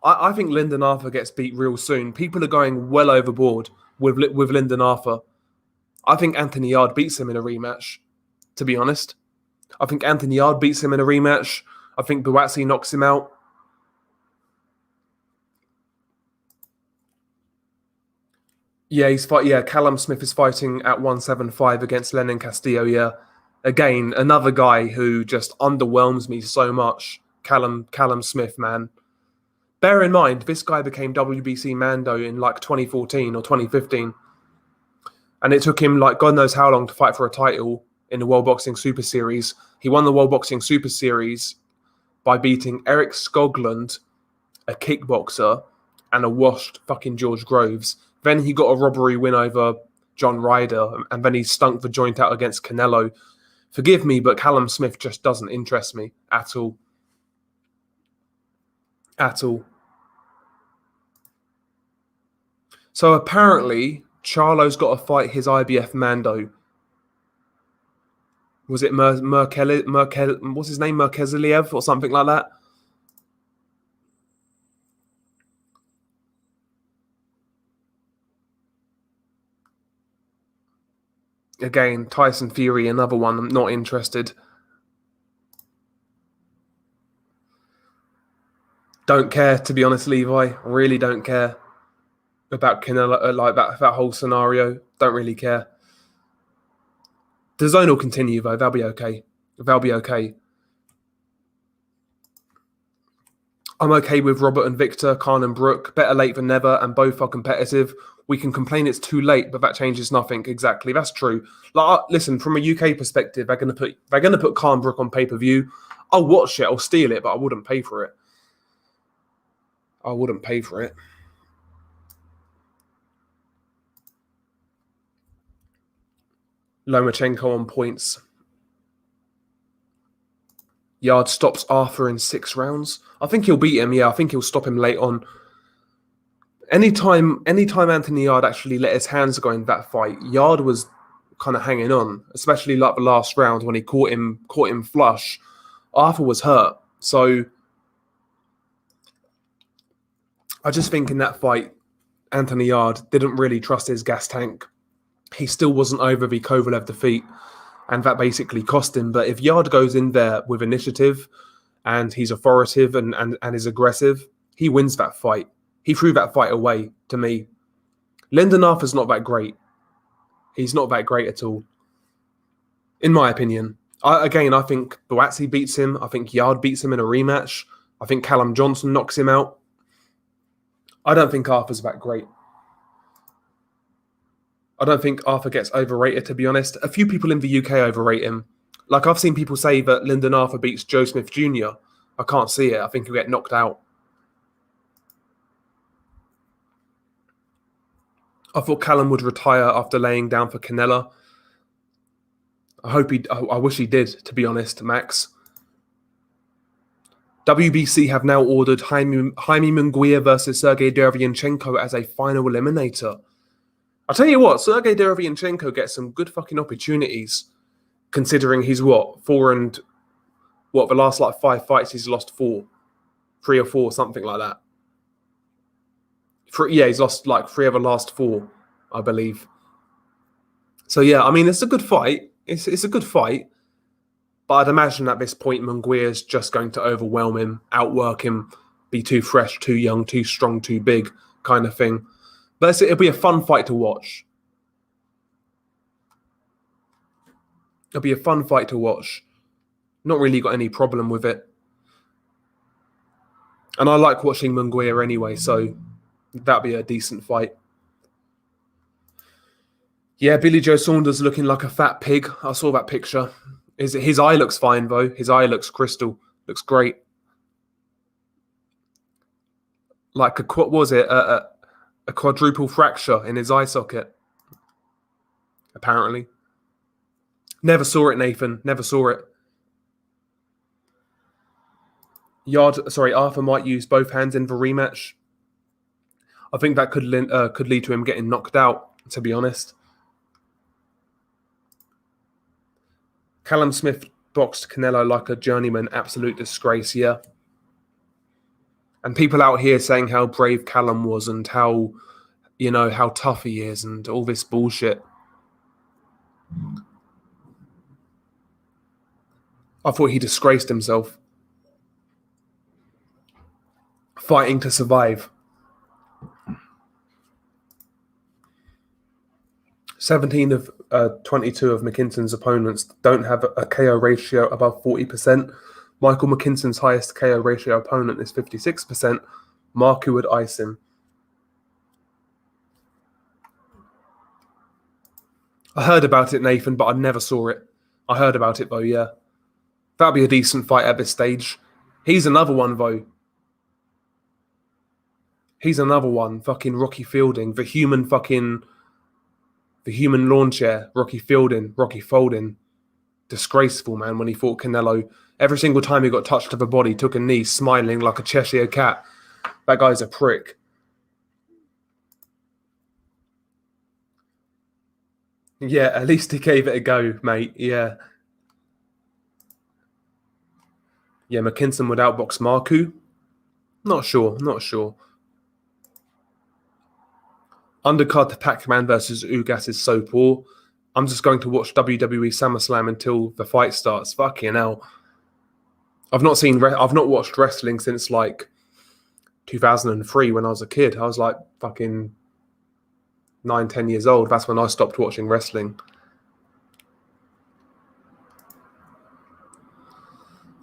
I think Lyndon Arthur gets beat real soon. People are going well overboard with Lyndon Arthur. I think Anthony Yard beats him in a rematch, to be honest. I think Anthony Yard beats him in a rematch. I think Buatsi knocks him out. Yeah, Callum Smith is fighting at 175 against Lenin Castillo. Yeah, again, another guy who just underwhelms me so much. Callum Smith, man. Bear in mind, this guy became WBC Mando in like 2014 or 2015, and it took him like God knows how long to fight for a title in the World Boxing Super Series. He won the World Boxing Super Series by beating Eric Skoglund, a kickboxer, and a washed fucking George Groves. Then he got a robbery win over John Ryder, and then he stunk the joint out against Canelo. Forgive me, but Callum Smith just doesn't interest me at all. At all. So apparently, Charlo's got to fight his IBF Mando. Was it Merkel? What's his name? Merkezliev or something like that? Again, Tyson Fury, another one. I'm not interested. Don't care, to be honest, Levi. Really don't care about Canelo, like that whole scenario. Don't really care. The zone will continue, though. They'll be okay. They'll be okay. I'm okay with Robert and Victor, Khan and Brooke. Better late than never, and both are competitive. We can complain it's too late, but that changes nothing. Exactly, that's true. Like, listen, from a UK perspective, they're gonna put Khan Brooke on pay-per-view. I'll watch it, I'll steal it, but I wouldn't pay for it. I wouldn't pay for it. Lomachenko on points. Yard stops Arthur in 6 rounds. I think he'll beat him. Yeah, I think he'll stop him late on. Anytime Anthony Yard actually let his hands go in that fight, Yard was kind of hanging on, especially like the last round when he caught him flush. Arthur was hurt. So I just think in that fight, Anthony Yard didn't really trust his gas tank. He still wasn't over the Kovalev defeat, and that basically cost him. But if Yard goes in there with initiative and he's authoritative and is aggressive, he wins that fight. He threw that fight away to me. Lyndon Arthur's not that great. He's not that great at all, in my opinion. I think Boazzi beats him. I think Yard beats him in a rematch. I think Callum Johnson knocks him out. I don't think Arthur's that great. I don't think Arthur gets overrated, to be honest. A few people in the UK overrate him. Like, I've seen people say that Lyndon Arthur beats Joe Smith Jr. I can't see it. I think he'll get knocked out. I thought Callum would retire after laying down for Canelo. I wish he did, to be honest, Max. WBC have now ordered Jaime Manguia versus Sergey Davianchenko as a final eliminator. I'll tell you what, Sergey Davianchenko gets some good fucking opportunities, considering he's the last like 5 fights he's lost 4. 3 or 4, something like that. He's lost like 3 of the last 4, I believe. So yeah, I mean, it's a good fight. It's a good fight. But I'd imagine at this point, Manguia is just going to overwhelm him, outwork him, be too fresh, too young, too strong, too big, kind of thing. But it'll be a fun fight to watch. It'll be a fun fight to watch. Not really got any problem with it. And I like watching Manguia anyway, so that'll be a decent fight. Yeah, Billy Joe Saunders looking like a fat pig. I saw that picture. His eye looks fine, though. His eye looks crystal. Looks great. Like a quadruple fracture in his eye socket. Apparently. Never saw it, Nathan. Never saw it. Arthur might use both hands in the rematch. I think that could lead to him getting knocked out, to be honest. Callum Smith boxed Canelo like a journeyman. Absolute disgrace, yeah. And people out here saying how brave Callum was and how tough he is and all this bullshit. I thought he disgraced himself. Fighting to survive. 17 of 22 of McKinson's opponents don't have a KO ratio above 40%. Michael McKinson's highest KO ratio opponent is 56%. Marku would ice him. I heard about it, Nathan, but I never saw it. I heard about it, though, yeah. That'd be a decent fight at this stage. He's another one, though. He's another one. Fucking Rocky Fielding. The human lawn chair. Rocky Fielding. Rocky Folding. Disgraceful, man, when he fought Canelo. Every single time he got touched to the body, took a knee, smiling like a Cheshire cat. That guy's a prick. Yeah, at least he gave it a go, mate. Yeah. Yeah, McKinson would outbox Marku. Not sure. Undercard to Pac-Man versus Ugas is so poor. I'm just going to watch WWE SummerSlam until the fight starts. Fucking hell. I've not watched wrestling since like 2003 when I was a kid. I was like fucking 9-10 years old. That's when I stopped watching wrestling.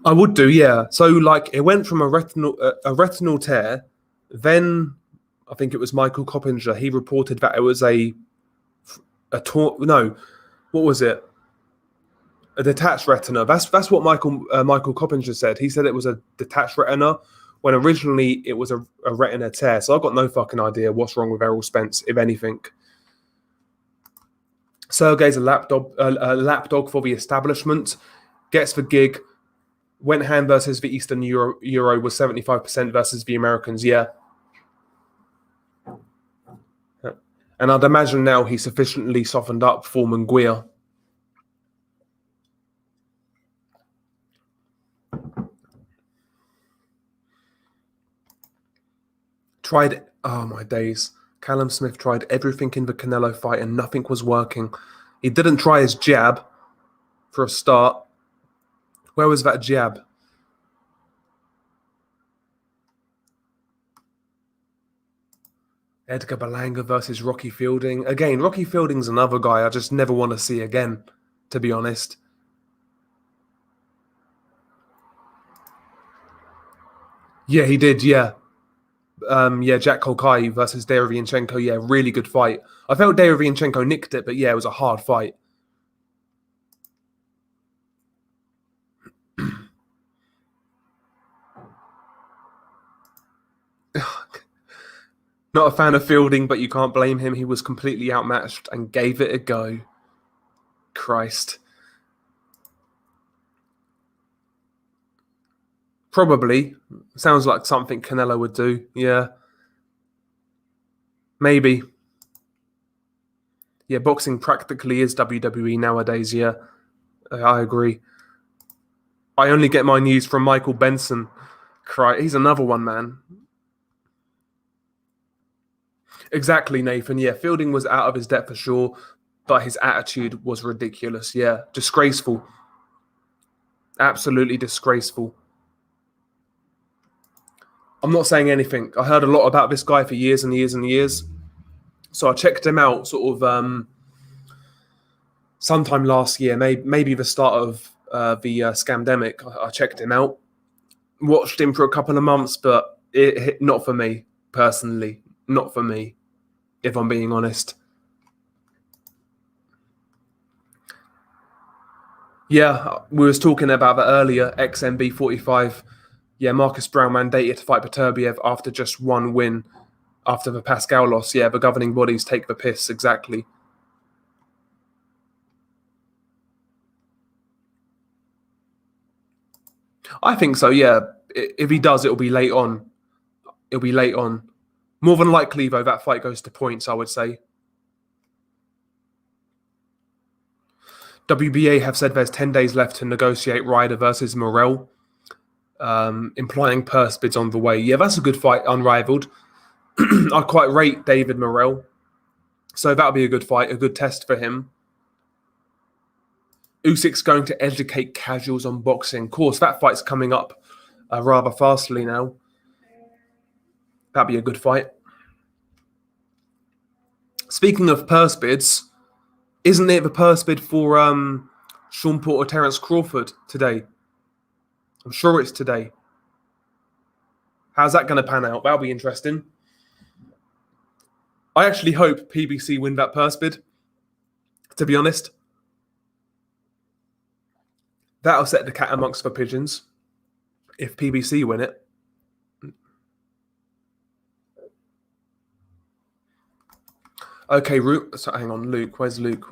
I would do, yeah. So like it went from a retinal tear, then I think it was Michael Coppinger. He reported that it was what was it? A detached retina. That's what Michael Coppinger said. He said it was a detached retina when originally it was a retina tear. So I've got no fucking idea what's wrong with Errol Spence, if anything. Sergey's a lapdog for the establishment. Gets the gig. Went hand versus the Eastern Euro was 75% versus the Americans. Yeah. And I'd imagine now he's sufficiently softened up for Manguia. Oh my days. Callum Smith tried everything in the Canelo fight and nothing was working. He didn't try his jab for a start. Where was that jab? Edgar Balanga versus Rocky Fielding. Again, Rocky Fielding's another guy I just never want to see again, to be honest. Yeah, he did, yeah. Jack Kolkai versus Davianchenko. Yeah, really good fight. I felt Davianchenko nicked it, but yeah, it was a hard fight. Not a fan of Fielding, but you can't blame him. He was completely outmatched and gave it a go. Christ. Probably. Sounds like something Canelo would do. Yeah. Maybe. Yeah, boxing practically is WWE nowadays, yeah. I agree. I only get my news from Michael Benson. He's another one, man. Exactly, Nathan. Yeah, Fielding was out of his depth for sure, but his attitude was ridiculous. Yeah, disgraceful. Absolutely disgraceful. I'm not saying anything. I heard a lot about this guy for years and years and years. So I checked him out sort of sometime last year, maybe the start of the scamdemic. I checked him out, watched him for a couple of months, but not for me, personally. Not for me, if I'm being honest. Yeah, we was talking about that earlier, XMB45. Yeah, Marcus Brown mandated to fight Beterbiev after just one win after the Pascal loss. Yeah, the governing bodies take the piss, exactly. I think so, yeah. If he does, it'll be late on. It'll be late on. More than likely, though, that fight goes to points, I would say. WBA have said there's 10 days left to negotiate Ryder versus Morrell, implying purse bids on the way. Yeah, that's a good fight, unrivaled. I quite rate David Morrell. So that'll be a good fight, a good test for him. Usyk's going to educate casuals on boxing. Of course, that fight's coming up rather fastly now. That'd be a good fight. Speaking of purse bids, Isn't it the purse bid for Sean Porter, Terence Crawford today? I'm sure it's today. How's that going to pan out? That'll be interesting. I actually hope PBC win that purse bid, to be honest. That'll set the cat amongst the pigeons if PBC win it. Okay, so hang on, Luke. Where's Luke?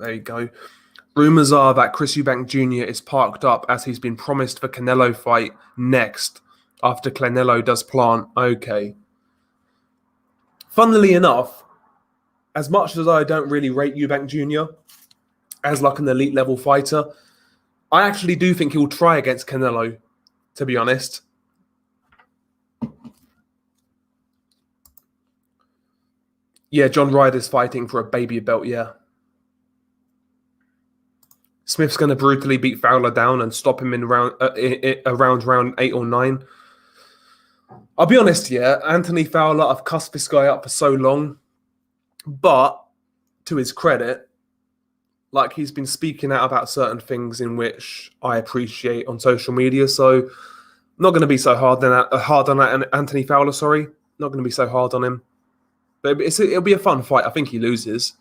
There you go. Rumours are that Chris Eubank Jr. is parked up as he's been promised the Canelo fight next after Canelo does plant. Okay. Funnily enough, as much as I don't really rate Eubank Jr. as like an elite level fighter, I actually do think he'll try against Canelo, to be honest. Yeah, John Ryder's fighting for a baby belt, yeah. Smith's going to brutally beat Fowler down and stop him in around round 8 or 9. I'll be honest, yeah, Anthony Fowler, I've cussed this guy up for so long, but to his credit, like he's been speaking out about certain things in which I appreciate on social media, so I'm not going to be so hard on Anthony Fowler, sorry. Not going to be so hard on him. But it'll be a fun fight. I think he loses,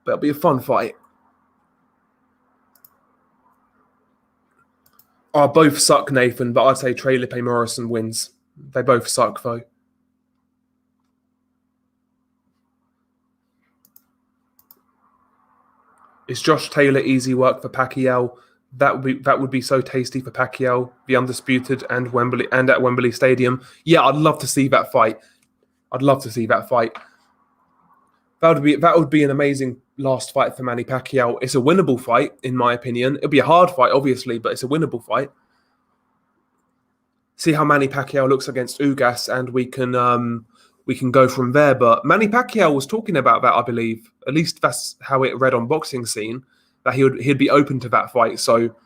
but it'll be a fun fight. Oh, both suck, Nathan, but I'd say Trey Lippe Morrison wins. They both suck, though. Is Josh Taylor easy work for Pacquiao? That would be so tasty for Pacquiao, the undisputed, and at Wembley Stadium. Yeah, I'd love to see that fight. I'd love to see that fight. That would be an amazing last fight for Manny Pacquiao. It's a winnable fight, in my opinion. It'll be a hard fight, obviously, but it's a winnable fight. See how Manny Pacquiao looks against Ugas, and we can go from there. But Manny Pacquiao was talking about that, I believe. At least that's how it read on Boxing Scene, that he'd be open to that fight. So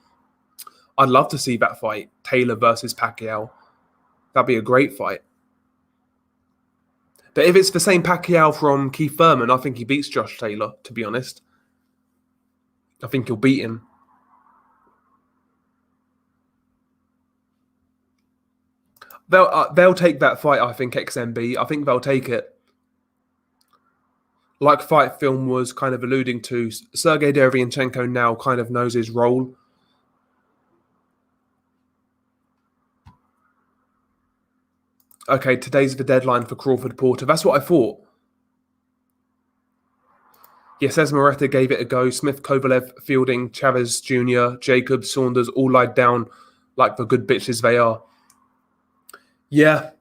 I'd love to see that fight, Taylor versus Pacquiao. That'd be a great fight. But if it's the same Pacquiao from Keith Thurman, I think he beats Josh Taylor, to be honest. I think he'll beat him. They'll take that fight, I think, XMB. I think they'll take it. Like Fight Film was kind of alluding to, Sergey Davianchenko now kind of knows his role. Okay, today's the deadline for Crawford Porter. That's what I thought. Yes, Esmereta gave it a go. Smith, Kovalev, Fielding, Chavez Jr., Jacobs, Saunders all lied down like the good bitches they are. Yeah.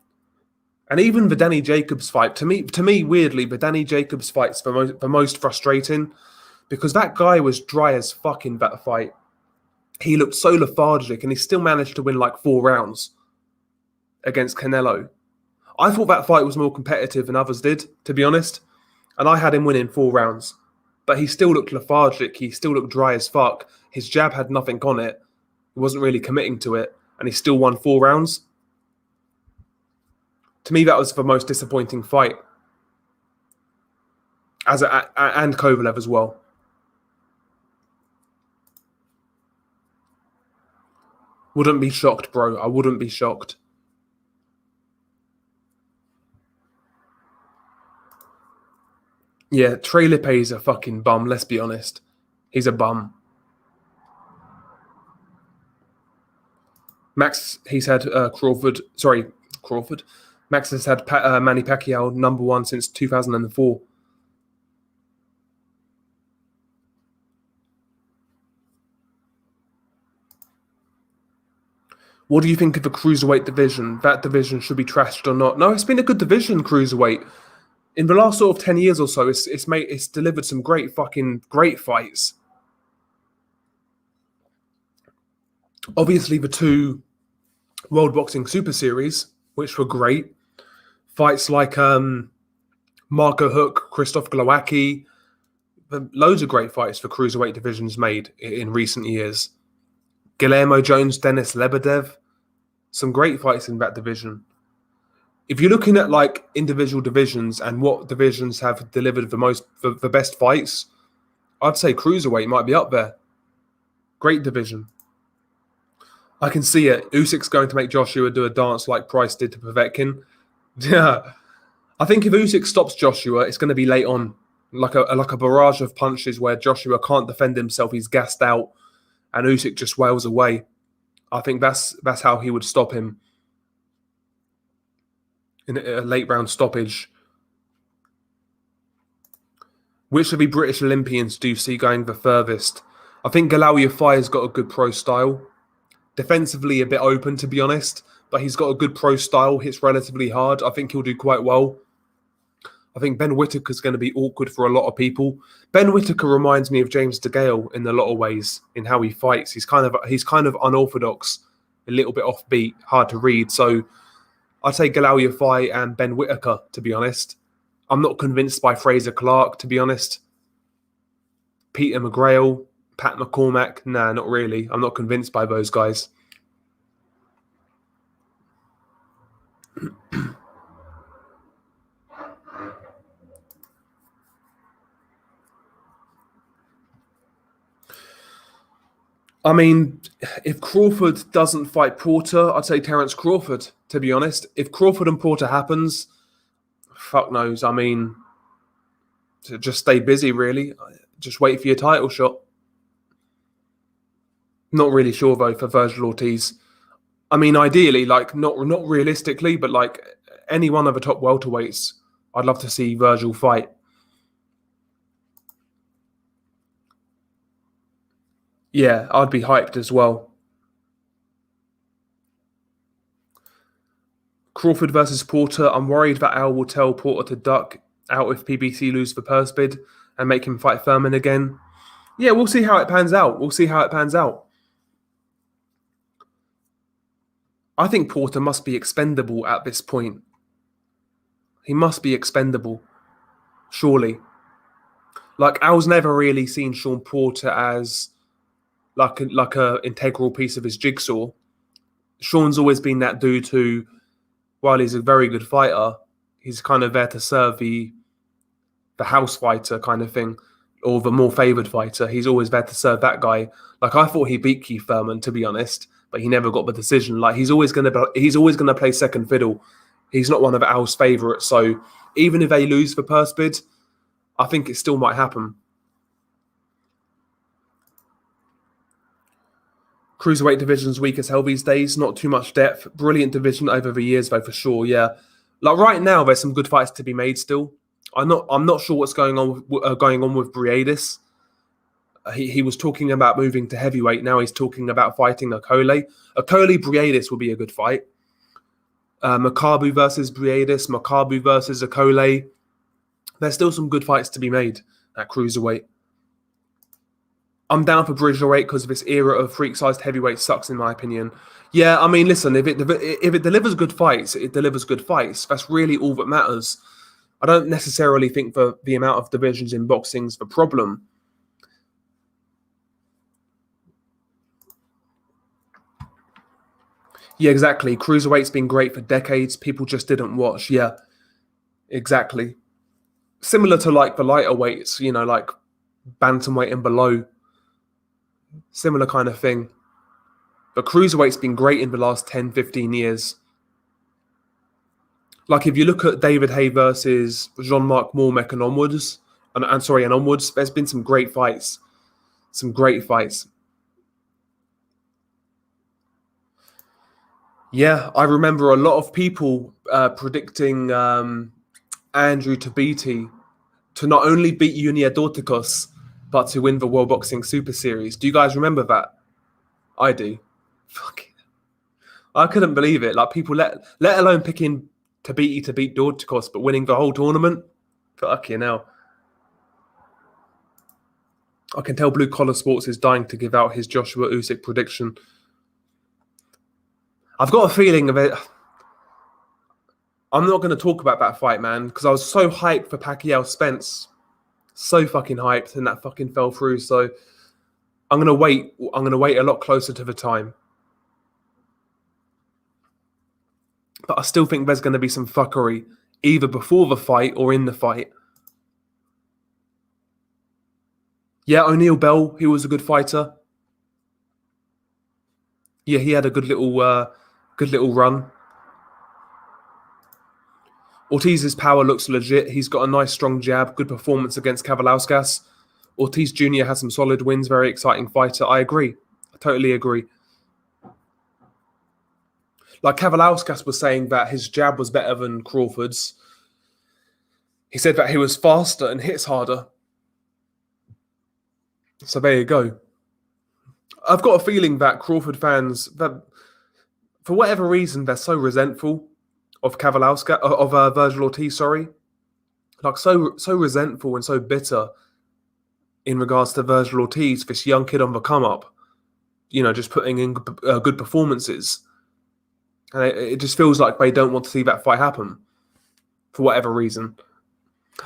And even the Danny Jacobs fight, to me, weirdly, the Danny Jacobs fight's the most frustrating because that guy was dry as fuck in that fight. He looked so lethargic and he still managed to win like 4 rounds against Canelo. I thought that fight was more competitive than others did, to be honest. And I had him winning 4 rounds. But he still looked lethargic. He still looked dry as fuck. His jab had nothing on it. He wasn't really committing to it. And he still won 4 rounds. To me, that was the most disappointing fight. And Kovalev as well. Wouldn't be shocked, bro. I wouldn't be shocked. Yeah, Trey Lippe is a fucking bum, let's be honest. He's a bum. Max, he's had Crawford. Max has had Manny Pacquiao #1 since 2004. What do you think of the cruiserweight division? That division should be trashed or not? No, it's been a good division, cruiserweight. In the last sort of 10 years or so, it's delivered some great fights. Obviously, the 2 World Boxing Super Series, which were great. Fights like Marco Hook, Krzysztof Glowacki. Loads of great fights for cruiserweight divisions made in recent years. Guillermo Jones, Denis Lebedev. Some great fights in that division. If you're looking at like individual divisions and what divisions have delivered the best fights, I'd say cruiserweight might be up there. Great division. I can see it. Usyk's going to make Joshua do a dance like Price did to Povetkin. Yeah. I think if Usyk stops Joshua, it's going to be late on. Like a barrage of punches where Joshua can't defend himself. He's gassed out. And Usyk just wails away. I think that's how he would stop him. In a late round stoppage. Which of the British Olympians do you see going the furthest? I think Galal Yafai's got a good pro style. Defensively a bit open, to be honest. But he's got a good pro style. Hits relatively hard. I think he'll do quite well. I think Ben Whittaker's going to be awkward for a lot of people. Ben Whittaker reminds me of James DeGale in a lot of ways in how he fights. He's kind of unorthodox, a little bit offbeat, hard to read. So I'd say Galal Yafai and Ben Whittaker, to be honest. I'm not convinced by Fraser Clark, to be honest. Peter McGrail, Pat McCormack, nah, not really. I'm not convinced by those guys. I mean, if Crawford doesn't fight Porter, I'd say Terence Crawford, to be honest. If Crawford and Porter happens, fuck knows. I mean, just stay busy, really. Just wait for your title shot. Not really sure, though, for Virgil Ortiz. I mean, ideally, like, not realistically, but, like, any one of the top welterweights, I'd love to see Virgil fight. Yeah, I'd be hyped as well. Crawford versus Porter. I'm worried that Al will tell Porter to duck out if PBC lose the purse bid and make him fight Furman again. Yeah, we'll see how it pans out. I think Porter must be expendable at this point. He must be expendable. Surely. Like, Al's never really seen Sean Porter as like a integral piece of his jigsaw. Sean's always been that dude who, while he's a very good fighter, he's kind of there to serve the house fighter kind of thing, or the more favoured fighter. He's always there to serve that guy. Like, I thought he beat Keith Thurman, to be honest, but he never got the decision. Like, he's always gonna play second fiddle. He's not one of Al's favourites. So even if they lose the purse bid, I think it still might happen. Cruiserweight division's weak as hell these days. Not too much depth. Brilliant division over the years, though, for sure. Yeah, like right now, there's some good fights to be made still. I'm not sure what's going on with Briadis. He was talking about moving to heavyweight. Now he's talking about fighting Okole. Okole Briadis will be a good fight. Makabu versus Briadis. Makabu versus Okole. There's still some good fights to be made at cruiserweight. I'm down for Bridgerweight because this era of freak-sized heavyweight sucks, in my opinion. Yeah, I mean, listen, if it delivers good fights, it delivers good fights. That's really all that matters. I don't necessarily think the amount of divisions in boxing's the problem. Yeah, exactly. Cruiserweight's been great for decades. People just didn't watch. Yeah, exactly. Similar to like the lighter weights, you know, like bantamweight and below. Similar kind of thing. But cruiserweight's been great in the last 10, 15 years. Like if you look at David Haye versus Jean-Marc Mormec and onwards, there's been some great fights. Some great fights. Yeah, I remember a lot of people predicting Andrew Tabiti to not only beat Yunia Dorticos, but to win the World Boxing Super Series. Do you guys remember that? I do. Fucking, I couldn't believe it. Like people let alone picking Tabiti to beat Dorticos, but winning the whole tournament. Fucking hell. I can tell Blue Collar Sports is dying to give out his Joshua Usyk prediction. I've got a feeling of it. I'm not going to talk about that fight, man, because I was so hyped for Pacquiao Spence. So fucking hyped, and that fucking fell through. So I'm going to wait. I'm going to wait a lot closer to the time. But I still think there's going to be some fuckery, either before the fight or in the fight. Yeah, O'Neal Bell, he was a good fighter. Yeah, he had a good little run. Ortiz's power looks legit. He's got a nice strong jab, good performance against Kavalauskas. Ortiz Jr. has some solid wins, very exciting fighter. I agree. I totally agree. Like Kavalauskas was saying that his jab was better than Crawford's. He said that he was faster and hits harder. So there you go. I've got a feeling that Crawford fans, that for whatever reason, they're so resentful of Virgil Ortiz. Sorry, like so resentful and so bitter in regards to Virgil Ortiz, this young kid on the come up. You know, just putting in good performances, and it just feels like they don't want to see that fight happen for whatever reason.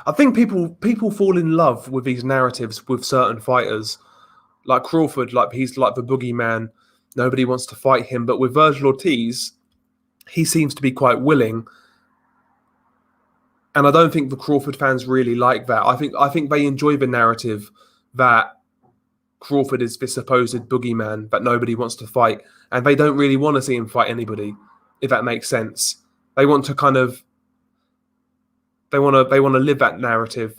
I think people fall in love with these narratives with certain fighters. Like Crawford, like he's like the boogeyman. Nobody wants to fight him. But with Virgil Ortiz, he seems to be quite willing. And I don't think the Crawford fans really like that. I think they enjoy the narrative that Crawford is this supposed boogeyman that nobody wants to fight. And they don't really want to see him fight anybody, if that makes sense. They want to kind of they want to live that narrative.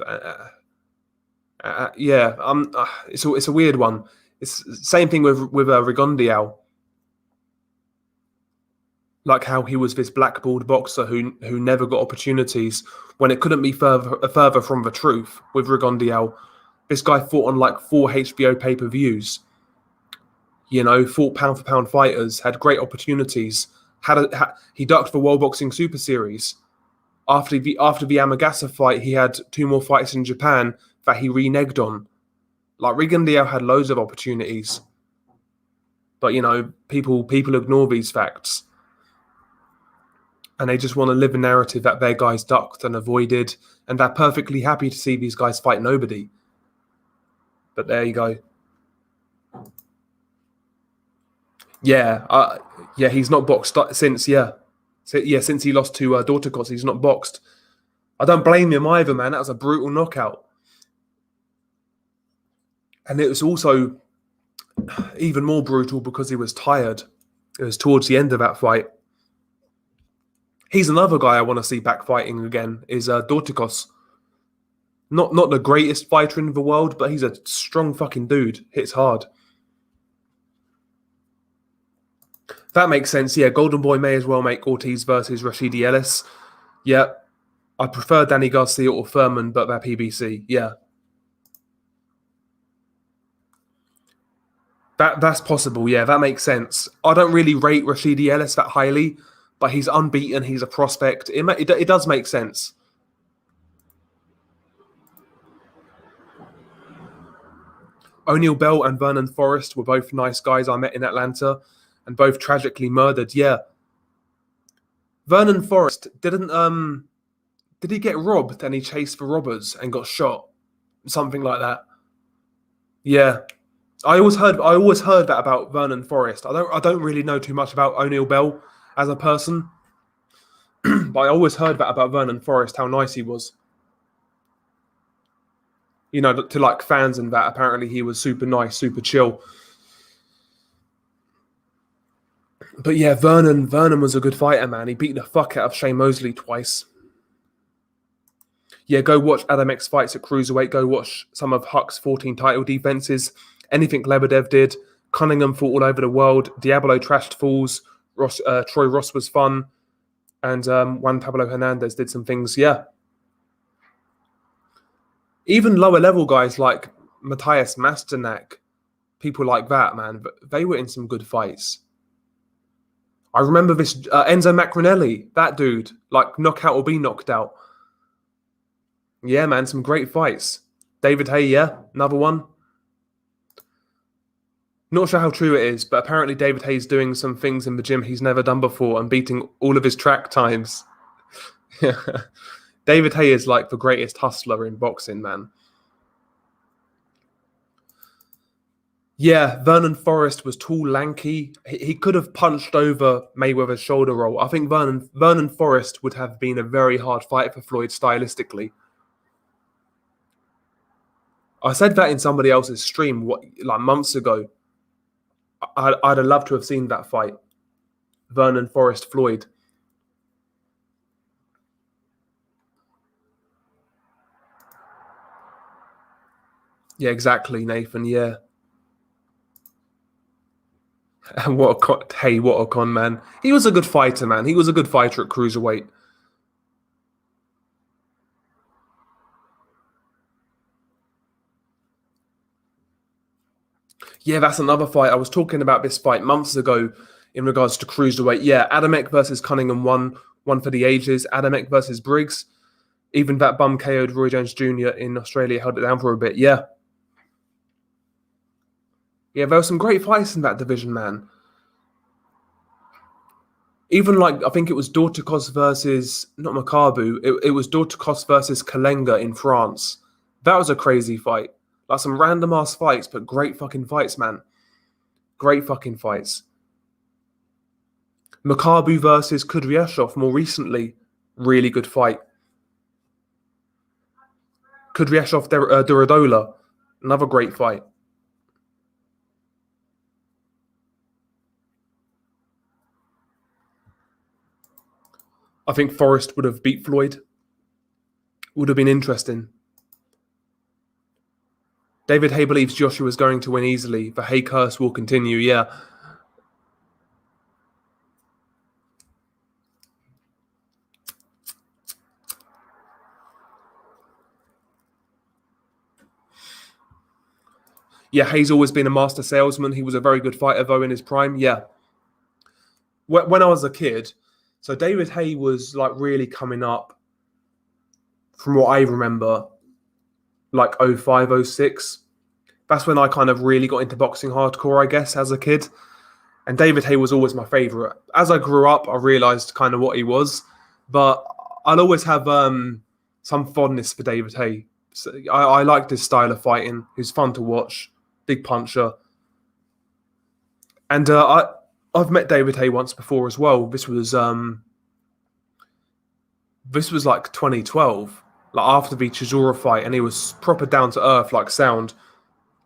It's a weird one. It's the same thing with Rigondeaux. Like how he was this blackballed boxer who never got opportunities when it couldn't be further from the truth with Rigondeaux. This guy fought on like 4 HBO pay-per-views. You know, fought pound for pound fighters, had great opportunities. He ducked the World Boxing Super Series. After the Amagasa fight, he had 2 more fights in Japan that he reneged on. Like Rigondeaux had loads of opportunities, but you know, people ignore these facts, and they just want to live a narrative that their guys ducked and avoided, and they're perfectly happy to see these guys fight nobody. But there you go. Yeah, he's not boxed since since he lost to Dorticos, he's not boxed. I don't blame him either, man. That was a brutal knockout. And it was also even more brutal because he was tired. It was towards the end of that fight. He's another guy I want to see back fighting again, is Dorticos. Not the greatest fighter in the world, but he's a strong fucking dude. Hits hard. That makes sense. Yeah, Golden Boy may as well make Ortiz versus Rashidi Ellis. Yeah, I prefer Danny Garcia or Furman, but they're PBC. Yeah. That's possible, yeah, that makes sense. I don't really rate Rashidi Ellis that highly, but he's unbeaten, he's a prospect. It does make sense. O'Neal Bell and Vernon Forrest were both nice guys I met in Atlanta, and both tragically murdered, yeah. Vernon Forrest did he get robbed and he chased for robbers and got shot? Something like that. Yeah. I always heard that about Vernon Forrest. I don't really know too much about O'Neal Bell as a person, but I always heard that about Vernon Forrest, how nice he was. You know, to like fans and that. Apparently, he was super nice, super chill. But yeah, Vernon was a good fighter, man. He beat the fuck out of Shane Mosley twice. Yeah, go watch Adamek's fights at cruiserweight. Go watch some of Huck's 14 title defenses. Anything Lebedev did. Cunningham fought all over the world. Diablo trashed Falls. Troy Ross was fun. And Juan Pablo Hernandez did some things, yeah. Even lower level guys like Matthias Masternak, people like that, man, they were in some good fights. I remember this Enzo Macronelli, that dude, like knockout or be knocked out. Yeah, man, some great fights. David Hay, yeah, another one. Not sure how true it is, but apparently David Hay's doing some things in the gym he's never done before and beating all of his track times. David Hay is like the greatest hustler in boxing, man. Yeah, Vernon Forrest was tall, lanky. He could have punched over Mayweather's shoulder roll. I think Vernon Forrest would have been a very hard fight for Floyd stylistically. I said that in somebody else's stream like months ago. I'd have loved to have seen that fight. Vernon Forrest Floyd. Yeah, exactly, Nathan. Yeah. And what a con man. He was a good fighter, man. He was a good fighter at cruiserweight. Yeah, that's another fight. I was talking about this fight months ago in regards to cruiserweight. Yeah, Adamek versus Cunningham one for the ages. Adamek versus Briggs. Even that bum KO'd Roy Jones Jr. in Australia held it down for a bit. Yeah. Yeah, there were some great fights in that division, man. Even like, I think it was Dorticos versus, not Makabu, it was Dorticos versus Kalenga in France. That was a crazy fight. Like some random ass fights, but great fucking fights, man. Great fucking fights. Makabu versus Kudryashov more recently. Really good fight. Kudryashov Duradola. Another great fight. I think Forrest would have beat Floyd. Would have been interesting. David Haye believes Joshua is going to win easily. The Haye curse will continue, yeah. Yeah, Haye's always been a master salesman. He was a very good fighter, though, in his prime, yeah. When I was a kid, so David Haye was like really coming up from what I remember, like 05, 06. That's when I kind of really got into boxing hardcore, I guess, as a kid. And David Haye was always my favourite. As I grew up, I realised kind of what he was. But I'll always have some fondness for David Haye. So I liked his style of fighting. He was fun to watch. Big puncher. And I've met David Haye once before as well. This was like 2012, like after the Chisora fight, and he was proper down to earth, like sound.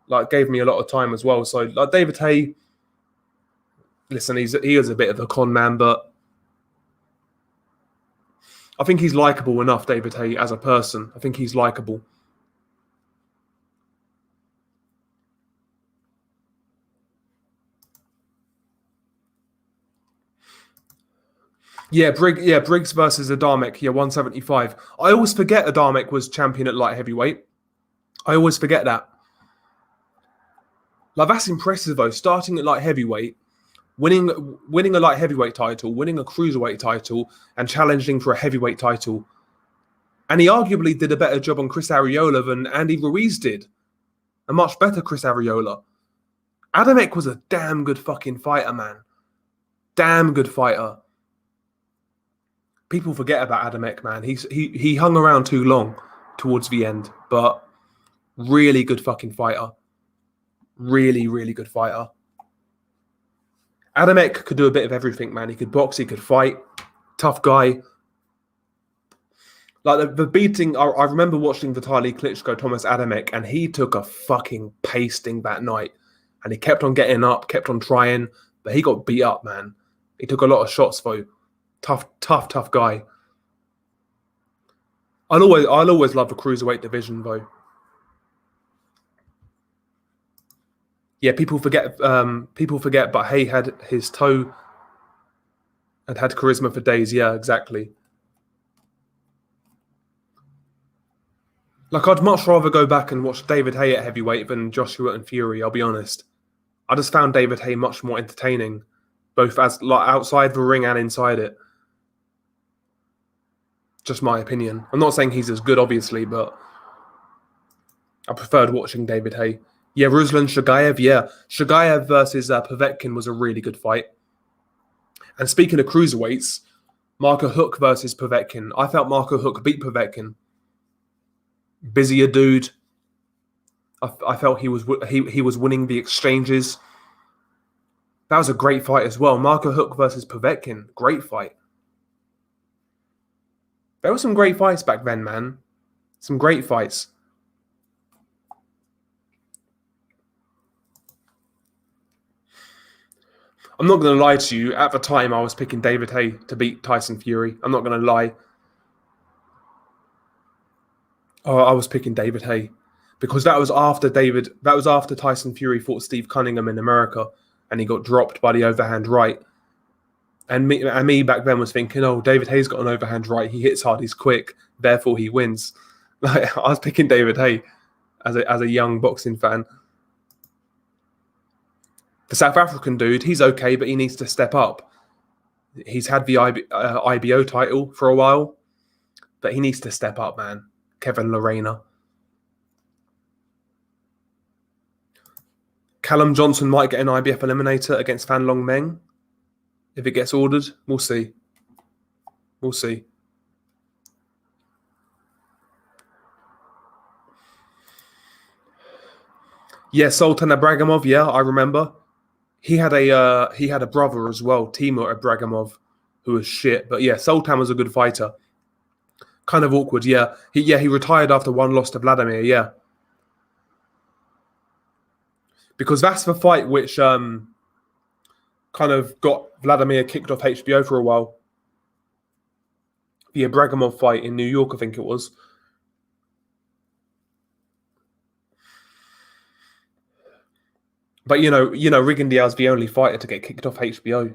Like gave me a lot of time as well. So like David Haye, listen, he is a bit of a con man, but I think he's likable enough, David Haye, as a person. I think he's likable. Yeah, Briggs versus Adamek. Yeah, 175. I always forget Adamek was champion at light heavyweight. I always forget that. Like that's impressive though. Starting at light heavyweight, winning a light heavyweight title, winning a cruiserweight title, and challenging for a heavyweight title. And he arguably did a better job on Chris Arreola than Andy Ruiz did. A much better Chris Arreola. Adamek was a damn good fucking fighter, man. Damn good fighter. People forget about Adamek, man. He hung around too long towards the end, but really good fucking fighter. Really, really good fighter. Adamek could do a bit of everything, man. He could box, he could fight. Tough guy. Like the beating, I remember watching Vitaly Klitschko, Thomas Adamek, and he took a fucking pasting that night. And he kept on getting up, kept on trying, but he got beat up, man. He took a lot of shots, though. Tough guy. I'll always love the cruiserweight division, though. Yeah, people forget, but Haye had his toe and had charisma for days. Yeah, exactly. Like, I'd much rather go back and watch David Haye at heavyweight than Joshua and Fury, I'll be honest. I just found David Haye much more entertaining, both as like outside the ring and inside it. Just my opinion. I'm not saying he's as good, obviously, but I preferred watching David Haye. Yeah, Ruslan Shagayev, yeah. Shagayev versus Povetkin was a really good fight. And speaking of cruiserweights, Marco Huck versus Povetkin. I felt Marco Huck beat Povetkin. Busier dude. I felt he was winning the exchanges. That was a great fight as well. Marco Huck versus Povetkin. Great fight. There were some great fights back then, man. Some great fights. I'm not going to lie to you. At the time, I was picking David Haye to beat Tyson Fury. I'm not going to lie. Oh, I was picking David Haye because that was after Tyson Fury fought Steve Cunningham in America, and he got dropped by the overhand right. And me back then was thinking, oh, David Haye's got an overhand right. He hits hard. He's quick. Therefore, he wins. Like, I was picking David Haye as a young boxing fan. The South African dude, he's okay, but he needs to step up. He's had the IBO title for a while, but he needs to step up, man. Kevin Lorena. Callum Johnson might get an IBF eliminator against Fan Long Meng. If it gets ordered, we'll see. We'll see. Yeah, Sultan Ibragimov. Yeah, I remember. He had a brother as well, Timur Ibragimov, who was shit. But yeah, Sultan was a good fighter. Kind of awkward. Yeah, he retired after one loss to Vladimir. Yeah, because that's the fight which kind of got Vladimir kicked off HBO for a while. The Ibragimov fight in New York, I think it was. But you know, Rigondeaux's the only fighter to get kicked off HBO.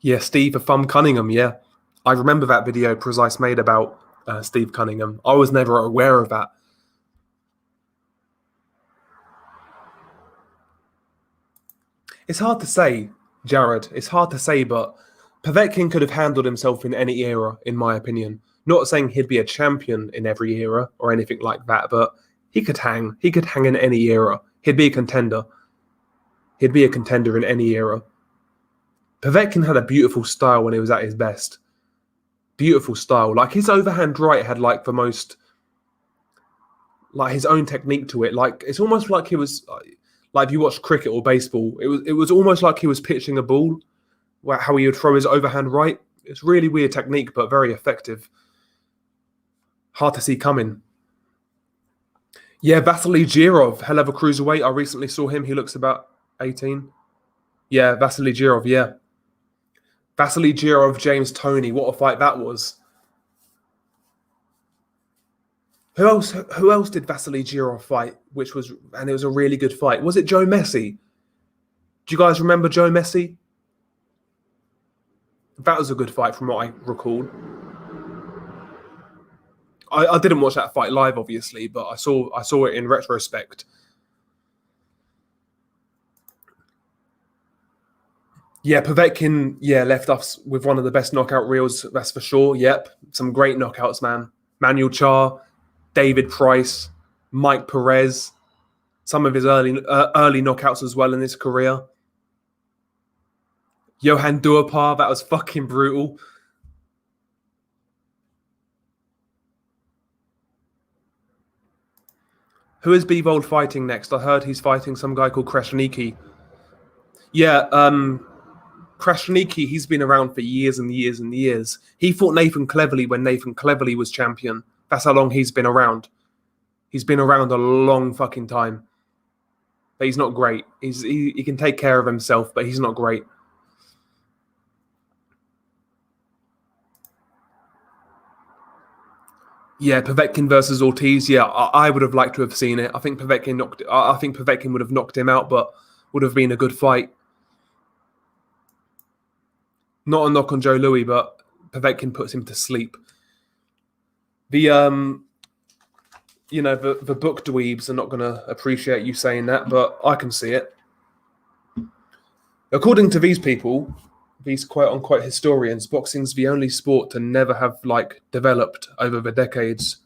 Yeah, Steve the Thumb Cunningham. Yeah, I remember that video Precise made about Steve Cunningham. I was never aware of that. It's hard to say, Jared. It's hard to say, but Povetkin could have handled himself in any era, in my opinion. Not saying he'd be a champion in every era or anything like that, but he could hang. He could hang in any era. He'd be a contender. He'd be a contender in any era. Povetkin had a beautiful style when he was at his best. Beautiful style. Like, his overhand right had like the most, like, his own technique to it. Like, it's almost like he was, like, if you watch cricket or baseball, it was almost like he was pitching a ball, how he would throw his overhand right. It's really weird technique, but very effective. Hard to see coming. Yeah, Vasily Girov, hell of a cruiserweight. I recently saw him. He looks about 18. Yeah, Vasily Girov, yeah. Vasily Girov, James Toney. What a fight that was. Who else did Vasily Girov fight, and it was a really good fight? Was it Joe Messi? Do you guys remember Joe Messi? That was a good fight from what I recall. I didn't watch that fight live, obviously, but I saw it in retrospect. Yeah, Povetkin, left us with one of the best knockout reels, that's for sure. Yep, some great knockouts, man. Manuel Char, David Price, Mike Perez, some of his early knockouts as well in his career. Johan Duhaupas, that was fucking brutal. Who is Bivol fighting next? I heard he's fighting some guy called Krasniki. Yeah, Krasniki, he's been around for years and years and years. He fought Nathan Cleverly when Nathan Cleverly was champion. That's how long he's been around. He's been around a long fucking time. But he's not great. He can take care of himself, but he's not great. Yeah, Povetkin versus Ortiz. Yeah, I would have liked to have seen it. I think Povetkin would have knocked him out, but would have been a good fight. Not a knock on Joe Louis, but Povetkin puts him to sleep. The book dweebs are not going to appreciate you saying that, but I can see it. According to these people, these quote-unquote historians, boxing's the only sport to never have, developed over the decades.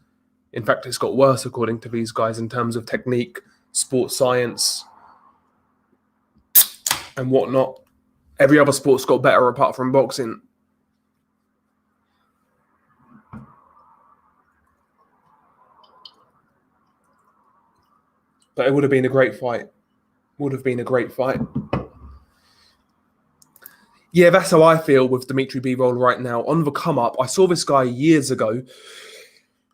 In fact, it's got worse, according to these guys, in terms of technique, sports science, and whatnot. Every other sport's got better apart from boxing. But it would have been a great fight. Yeah, that's how I feel with Dimitri Bivol right now. On the come up, I saw this guy years ago.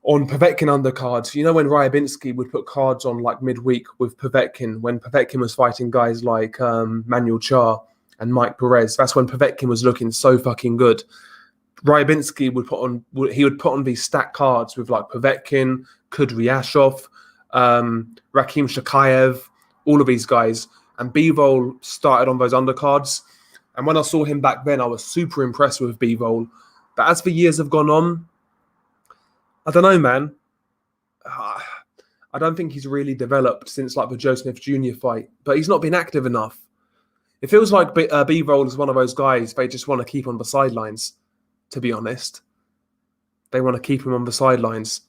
on Povetkin undercards. You know when Ryabinski would put cards on like midweek with Povetkin, when Povetkin was fighting guys like Manuel Char and Mike Perez, that's when Povetkin was looking so fucking good. Ryabinski would put on these stacked cards with like Povetkin, Kudryashov, Rakim Shakayev, all of these guys. And Bivol started on those undercards. And when I saw him back then, I was super impressed with Bivol. But as the years have gone on, I don't know, man. I don't think he's really developed since like the Joe Smith Jr. fight. But he's not been active enough. It feels like Bivol is one of those guys they just want to keep on the sidelines, to be honest. They want to keep him on the sidelines.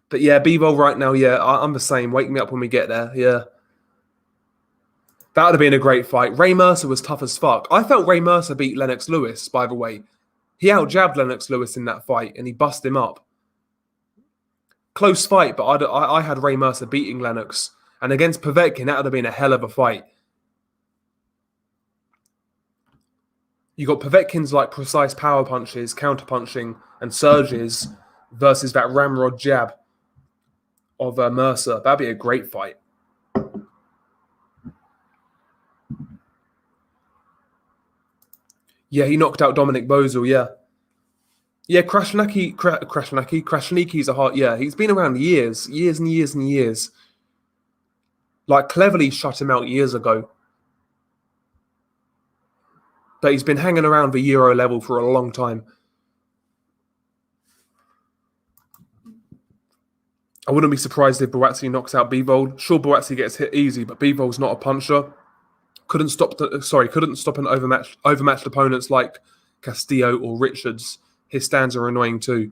But yeah, Bivol right now, yeah, I'm the same. Wake me up when we get there, yeah. That would have been a great fight. Ray Mercer was tough as fuck. I felt Ray Mercer beat Lennox Lewis, by the way. He out-jabbed Lennox Lewis in that fight, and he bust him up. Close fight, but I had Ray Mercer beating Lennox. And against Povetkin, that would have been a hell of a fight. You got Povetkin's like precise power punches, counter-punching, and surges versus that ramrod jab of Mercer. That'd be a great fight. Yeah, he knocked out Dominic Bozel, yeah. Yeah, Krasniqi's a hard... Yeah, he's been around years and years and years. Like, cleverly shut him out years ago. But he's been hanging around the Euro level for a long time. I wouldn't be surprised if Buatsi knocks out Bivol. Sure, Buatsi gets hit easy, but Bivol's not a puncher. Couldn't stop an overmatched opponents like Castillo or Richards. His stands are annoying too.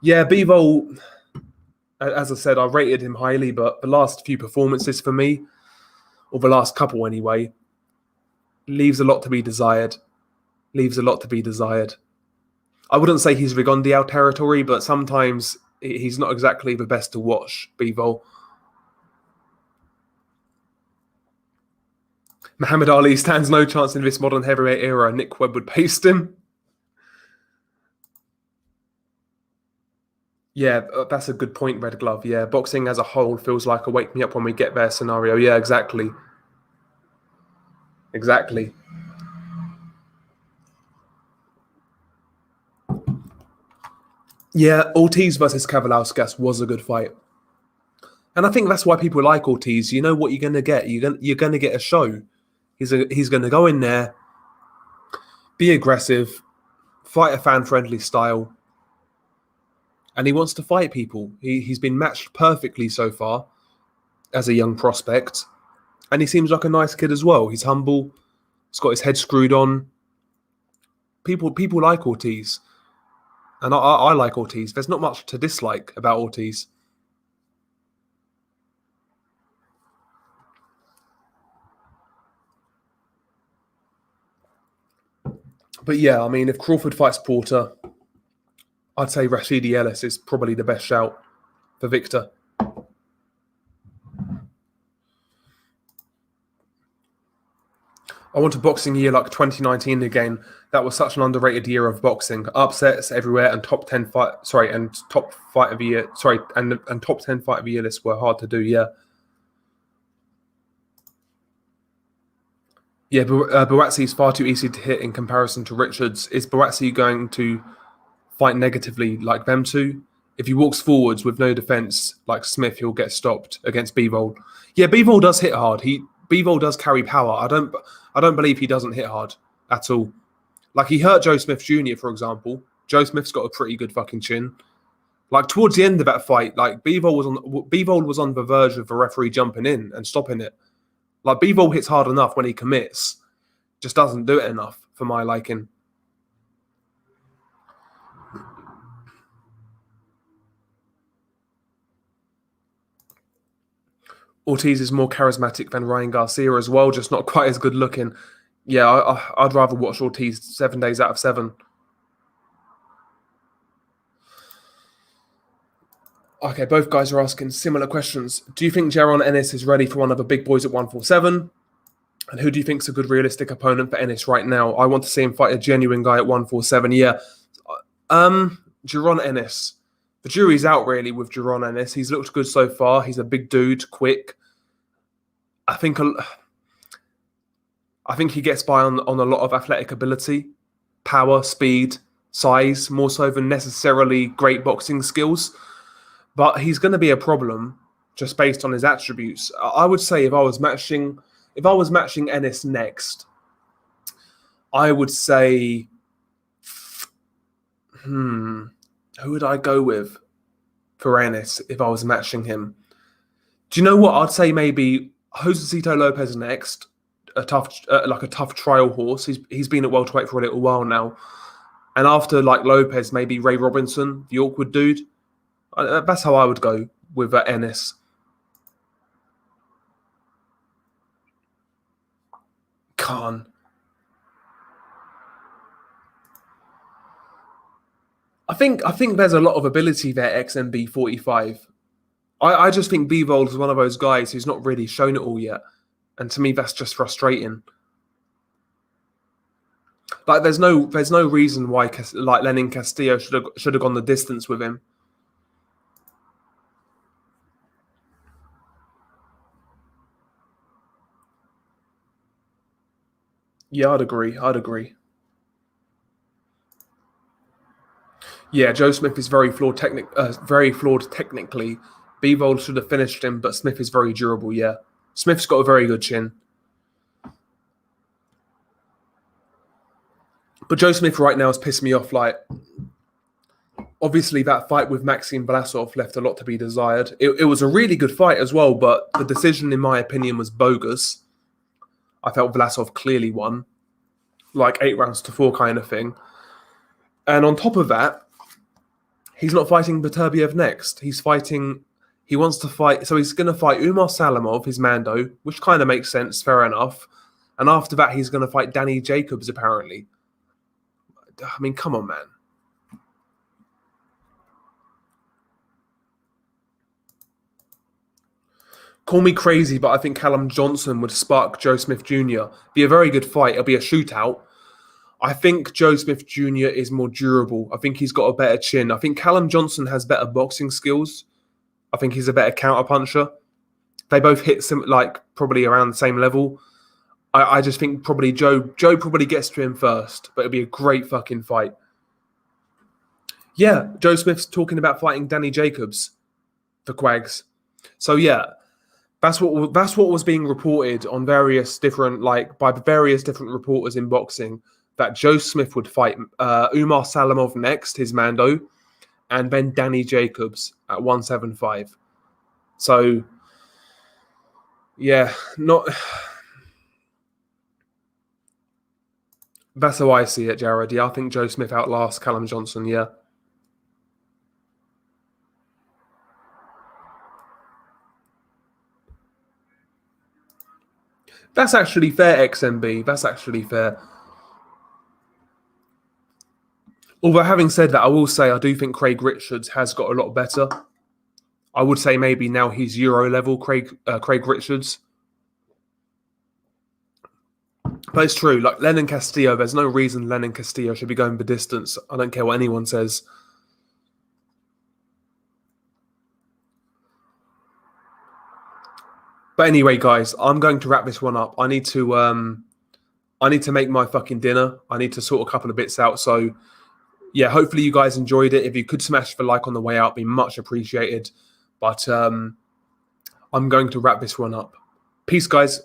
Yeah, Bivol, as I said, I rated him highly, but the last few performances for me, or the last couple anyway, leaves a lot to be desired. I wouldn't say he's Rigondeaux territory, but sometimes he's not exactly the best to watch, Bivol. Muhammad Ali stands no chance in this modern heavyweight era. Nick Webb would paste him. Yeah, that's a good point, Red Glove. Yeah, boxing as a whole feels like a wake me up when we get there scenario. Yeah, exactly. Exactly. Yeah, Ortiz versus Kavalauskas was a good fight. And I think that's why people like Ortiz. You know what you're going to get. You're going to get a show. He's going to go in there, be aggressive, fight a fan-friendly style, and he wants to fight people. He's been matched perfectly so far as a young prospect, and he seems like a nice kid as well. He's humble. He's got his head screwed on. People like Ortiz, and I like Ortiz. There's not much to dislike about Ortiz. But yeah, I mean, if Crawford fights Porter, I'd say Rashidi Ellis is probably the best shout for Victor. I want a boxing year like 2019 again. That was such an underrated year of boxing. Upsets everywhere and top 10 fight. Sorry, and top fight of the year. Sorry, and top 10 fight of the year lists were hard to do. Yeah. Yeah, Buatsi is far too easy to hit in comparison to Richards. Is Buatsi going to fight negatively like them two? If he walks forwards with no defense like Smith, he'll get stopped against Bivol. Yeah, Bivol does hit hard. Bivol does carry power. I don't believe he doesn't hit hard at all. Like, he hurt Joe Smith Jr., for example. Joe Smith's got a pretty good fucking chin. Like, towards the end of that fight, like, Bivol was on the verge of the referee jumping in and stopping it. Like, Bivol hits hard enough when he commits. Just doesn't do it enough for my liking. Ortiz is more charismatic than Ryan Garcia as well, just not quite as good looking. Yeah, I'd rather watch Ortiz 7 days out of 7. Okay, both guys are asking similar questions. Do you think Jaron Ennis is ready for one of the big boys at 147? And who do you think is a good realistic opponent for Ennis right now? I want to see him fight a genuine guy at 147. Yeah. Jaron Ennis. the jury's out really with Jaron Ennis. He's looked good so far. He's a big dude, quick. I think he gets by on a lot of athletic ability, power, speed, size, more so than necessarily great boxing skills. But he's going to be a problem just based on his attributes. I would say if I was matching Ennis next, I would say, who would I go with for Ennis if I was matching him? Do you know what? I'd say maybe Josecito Lopez next, a tough trial horse. He's been at welterweight for a little while now, and after like Lopez, maybe Ray Robinson, the awkward dude. That's how I would go with Ennis. Khan. I think there's a lot of ability there, XMB 45. I just think Bivol is one of those guys who's not really shown it all yet. And to me, that's just frustrating. Like, there's no reason why like Lenin Castillo should have gone the distance with him. Yeah, I'd agree. Yeah, Joe Smith is very flawed technically. Bivol should have finished him, but Smith is very durable, yeah. Smith's got a very good chin. But Joe Smith right now has pissed me off. Like, obviously that fight with Maxim Vlasov left a lot to be desired. It was a really good fight as well, but the decision, in my opinion, was bogus. I felt Vlasov clearly won. Like 8-4 kind of thing. And on top of that, he's not fighting Beterbiev next. He wants to fight, so he's going to fight Umar Salamov, his Mando, which kind of makes sense, fair enough. And after that, he's going to fight Danny Jacobs, apparently. I mean, come on, man. Call me crazy, but I think Callum Johnson would spark Joe Smith Jr. Be a very good fight. It'll be a shootout. I think Joe Smith Jr. is more durable. I think he's got a better chin. I think Callum Johnson has better boxing skills. I think he's a better counterpuncher. They both hit probably around the same level. I just think probably Joe probably gets to him first, but it'll be a great fucking fight. Yeah, Joe Smith's talking about fighting Danny Jacobs for Quags. So yeah, that's what was being reported on various different by various different reporters in boxing, that Joe Smith would fight Umar Salamov next, his Mando, and then Danny Jacobs at 175. So yeah, that's how I see it, Jared. Yeah, I think Joe Smith outlasts Callum Johnson, yeah. That's actually fair, XMB. That's actually fair. Although, having said that, I will say I do think Craig Richards has got a lot better. I would say maybe now he's Euro level, Craig Richards. But it's true, like Lenin Castillo, there's no reason Lenin Castillo should be going the distance. I don't care what anyone says. But anyway, guys, I'm going to wrap this one up. I need to make my fucking dinner. I need to sort a couple of bits out. So yeah, hopefully you guys enjoyed it. If you could smash the like on the way out, it'd be much appreciated. But I'm going to wrap this one up. Peace, guys.